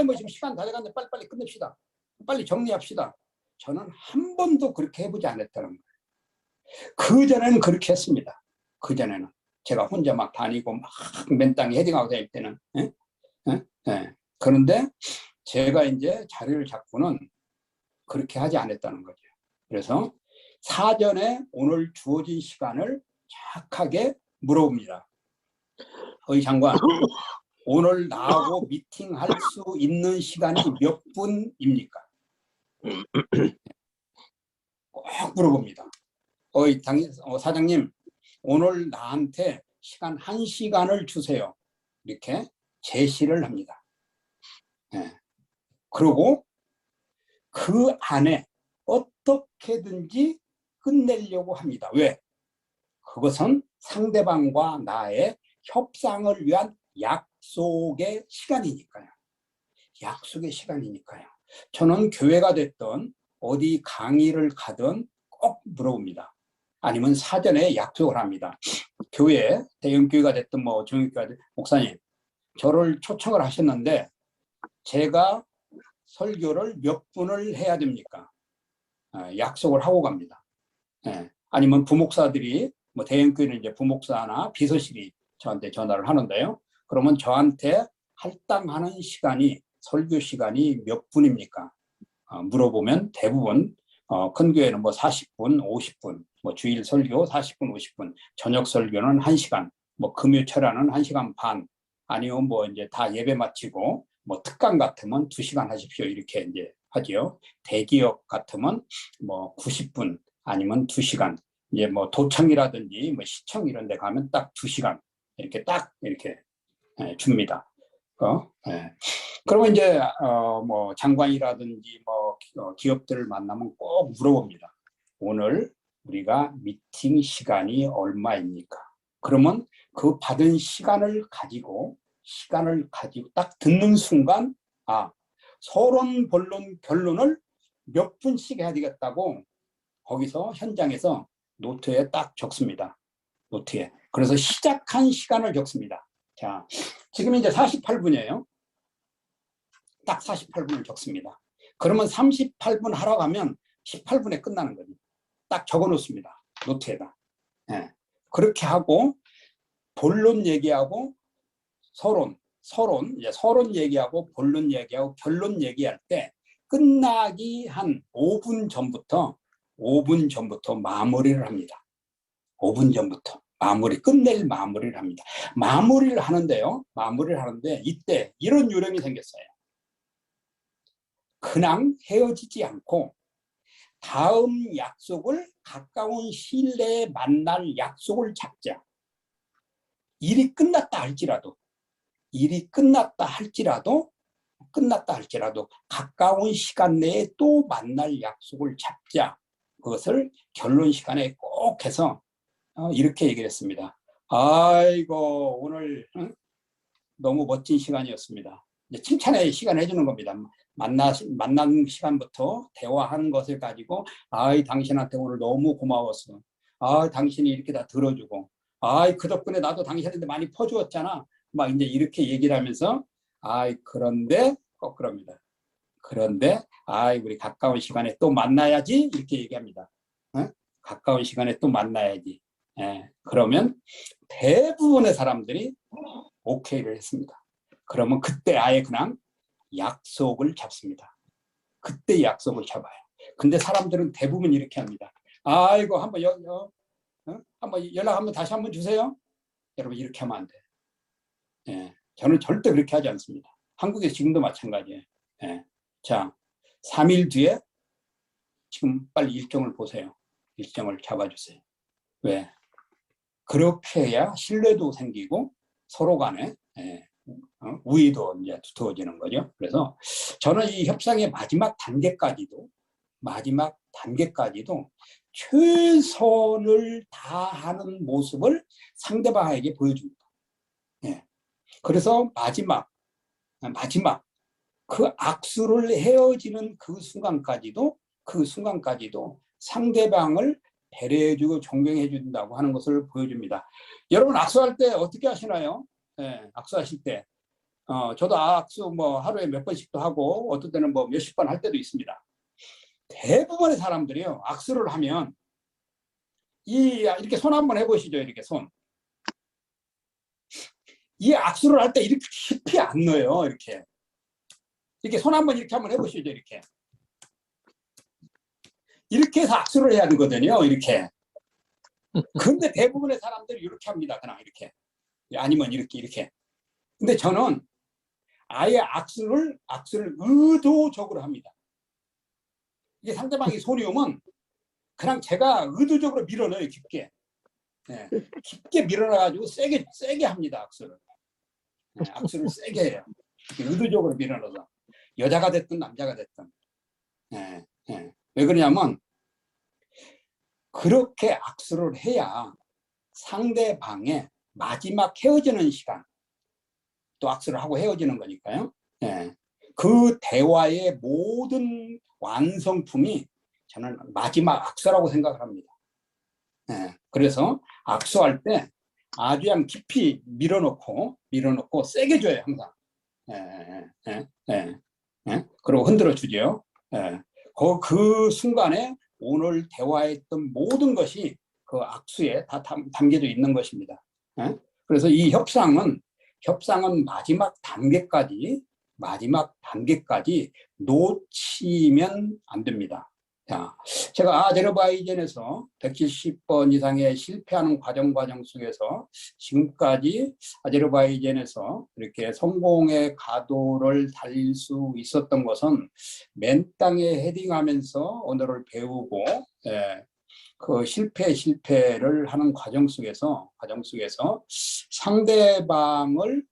뭐 지금 시간 다 돼가는데 빨리 끝냅시다. 빨리 정리합시다. 저는 한 번도 그렇게 해보지 않았다는 거예요. 그전에는 그렇게 했습니다. 그전에는 제가 혼자 막 다니고 막 맨땅에 헤딩하고 다닐 때는 그런데 제가 이제 자리를 잡고는 그렇게 하지 않았다는 거죠. 그래서 사전에 오늘 주어진 시간을 정확하게 물어봅니다. 어이 장관, 오늘 나하고 미팅할 수 있는 시간이 몇 분입니까? 꼭 물어봅니다. 사장님, 오늘 나한테 시간 1시간을 주세요. 이렇게 제시를 합니다. 그리고 그 안에 어떻게든지 끝내려고 합니다. 왜? 그것은 상대방과 나의 협상을 위한 약속의 시간이니까요. 저는 교회가 됐든 어디 강의를 가든 꼭 물어봅니다. 아니면 사전에 약속을 합니다. 대형 교회가 됐든 뭐 중형교회가 됐든 목사님, 저를 초청을 하셨는데 제가 설교를 몇 분을 해야 됩니까? 약속을 하고 갑니다. 아니면 부목사들이 뭐 대형 교회는 이제 부목사나 비서실이 저한테 전화를 하는데요. 그러면 저한테 할당하는 시간이 설교 시간이 몇 분입니까? 물어보면 대부분 큰 교회는 뭐 40분, 50분, 뭐 주일 설교 40분, 50분, 저녁 설교는 1시간, 뭐 금요 철야는 1시간 반, 아니면 뭐 이제 다 예배 마치고 뭐 특강 같으면 2시간 하십시오 이렇게 이제 하지요. 대기업 같으면 뭐 90분 아니면 2시간, 이제 뭐 도청이라든지 뭐 시청 이런 데 가면 딱 2시간 이렇게 딱 이렇게 줍니다. 그러면 이제 뭐 장관이라든지 뭐 기업들을 만나면 꼭 물어봅니다. 오늘 우리가 미팅 시간이 얼마입니까? 그러면 그 받은 시간을 가지고 딱 듣는 순간 서론, 본론, 결론을 몇 분씩 해야 되겠다고 거기서 현장에서 노트에 딱 적습니다. 노트에. 그래서 시작한 시간을 적습니다. 자, 지금 이제 48분이에요. 딱 48분을 적습니다. 그러면 38분 하러 가면 18분에 끝나는 거죠. 딱 적어 놓습니다. 노트에다. 그렇게 하고 본론 얘기하고 서론 얘기하고 본론 얘기하고 결론 얘기할 때 끝나기 한 5분 전부터 마무리를 합니다. 5분 전부터 끝낼 마무리를 합니다. 마무리를 하는데 이때 이런 요령이 생겼어요. 그냥 헤어지지 않고 다음 약속을 가까운 시일 내에 만날 약속을 잡자. 일이 끝났다 할지라도 가까운 시간 내에 또 만날 약속을 잡자. 그것을 결론 시간에 꼭 해서 이렇게 얘기를 했습니다. 아이고 오늘 너무 멋진 시간이었습니다. 이제 칭찬의 시간 해주는 겁니다. 만난 시간부터 대화하는 것을 가지고 당신한테 오늘 너무 고마웠어. 당신이 이렇게 다 들어주고 그 덕분에 나도 당신한테 많이 퍼주었잖아. 막 이제 이렇게 얘기를 하면서 그런데 꼭 그럽니다. 그런데 우리 가까운 시간에 또 만나야지 이렇게 얘기합니다. 가까운 시간에 또 만나야지. 그러면 대부분의 사람들이 오케이를 했습니다. 그러면 그때 그냥 약속을 잡습니다. 그때 약속을 잡아요. 근데 사람들은 대부분 이렇게 합니다. 이거 한번 한번 연락 한번 다시 한번 주세요. 여러분 이렇게 하면 안 돼요. 저는 절대 그렇게 하지 않습니다. 한국에 지금도 마찬가지예요. 자, 3일 뒤에 지금 빨리 일정을 보세요. 일정을 잡아주세요. 왜? 그렇게 해야 신뢰도 생기고 서로 간에 우위도 이제 두터워지는 거죠. 그래서 저는 이 협상의 마지막 단계까지도 최선을 다하는 모습을 상대방에게 보여줍니다. 그래서 마지막 그 악수를 헤어지는 그 순간까지도 상대방을 배려해주고 존경해 준다고 하는 것을 보여줍니다. 여러분 악수할 때 어떻게 하시나요? 악수하실 때 저도 악수 뭐 하루에 몇 번씩도 하고 어떤 때는 뭐 몇십 번 할 때도 있습니다. 대부분의 사람들이요 악수를 하면 이렇게 손 한번 해보시죠. 이렇게 손. 이 악수를 할 때 이렇게 깊이 안 넣어요. 이렇게 손 한번 이렇게 한번 해보시죠. 이렇게 해서 악수를 해야 되거든요. 이렇게. 근데 대부분의 사람들이 이렇게 합니다. 그냥 이렇게. 아니면 이렇게. 근데 저는 아예 악수를 의도적으로 합니다. 이게 상대방이 손이 오면 그냥 제가 의도적으로 밀어넣어요. 깊게. 깊게 밀어넣어가지고 세게 합니다. 악수를. 악수를 세게 해요. 의도적으로 밀어넣어서. 여자가 됐든 남자가 됐든. 왜 그러냐면 그렇게 악수를 해야 상대방의 마지막 헤어지는 시간 또 악수를 하고 헤어지는 거니까요. 그 대화의 모든 완성품이 저는 마지막 악수라고 생각을 합니다. 그래서 악수할 때 아주 그냥 깊이 밀어넣고 세게 줘요. 항상. 그리고 흔들어 주죠. 그 순간에 오늘 대화했던 모든 것이 그 악수에 다 담겨져 있는 것입니다. 그래서 이 협상은 마지막 단계까지 마지막 단계까지 놓치면 안 됩니다. 자, 제가 아제르바이잔에서 170번 이상의 실패하는 과정 속에서 지금까지 아제르바이잔에서 이렇게 성공의 가도를 달릴 수 있었던 것은 맨 땅에 헤딩하면서 언어를 배우고, 그 실패를 하는 과정 속에서 상대방을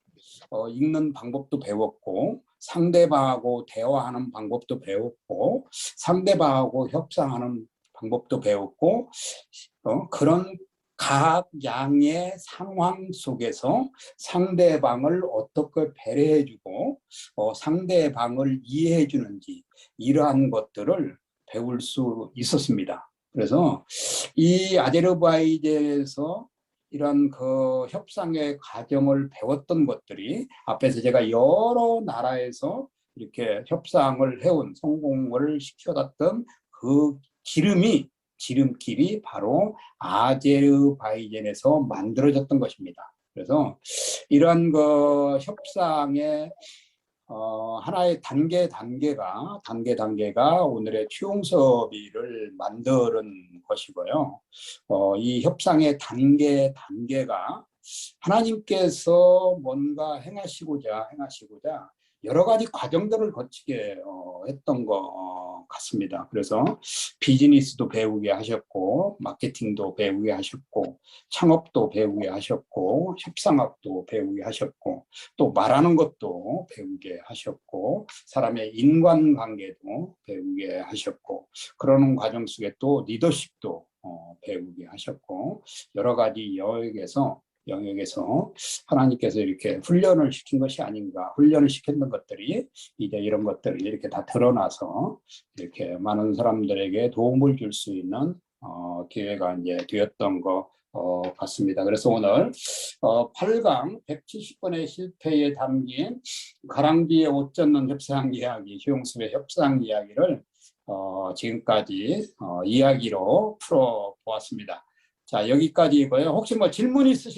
읽는 방법도 배웠고, 상대방하고 대화하는 방법도 배웠고, 상대방하고 협상하는 방법도 배웠고, 그런 각 양의 상황 속에서 상대방을 어떻게 배려해주고 상대방을 이해해주는지, 이러한 것들을 배울 수 있었습니다. 그래서 이 아제르바이잔에서 이런 그 협상의 과정을 배웠던 것들이, 앞에서 제가 여러 나라에서 이렇게 협상을 해온, 성공을 시켜놨던 그 지름길이 바로 아제르바이잔에서 만들어졌던 것입니다. 그래서 이런 그 협상의 하나의 단계가 오늘의 추용섭이를 만드는 것이고요. 이 협상의 단계가 하나님께서 뭔가 행하시고자 여러 가지 과정들을 거치게 했던 것 같습니다. 그래서 비즈니스도 배우게 하셨고, 마케팅도 배우게 하셨고, 창업도 배우게 하셨고, 협상학도 배우게 하셨고, 또 말하는 것도 배우게 하셨고, 사람의 인간관계도 배우게 하셨고, 그러는 과정 속에 또 리더십도 배우게 하셨고, 여러 가지 영역에서 하나님께서 이렇게 훈련을 시킨 것이 아닌가, 훈련을 시켰던 것들이 이제 이런 것들이 이렇게 다 드러나서 이렇게 많은 사람들에게 도움을 줄 수 있는 기회가 이제 되었던 것 같습니다. 그래서 오늘 8강 170번의 실패에 담긴 가랑비에 옷 젖는 협상 이야기, 휴용습의 협상 이야기를 지금까지 이야기로 풀어보았습니다. 자, 여기까지고요. 혹시 뭐 질문 있으신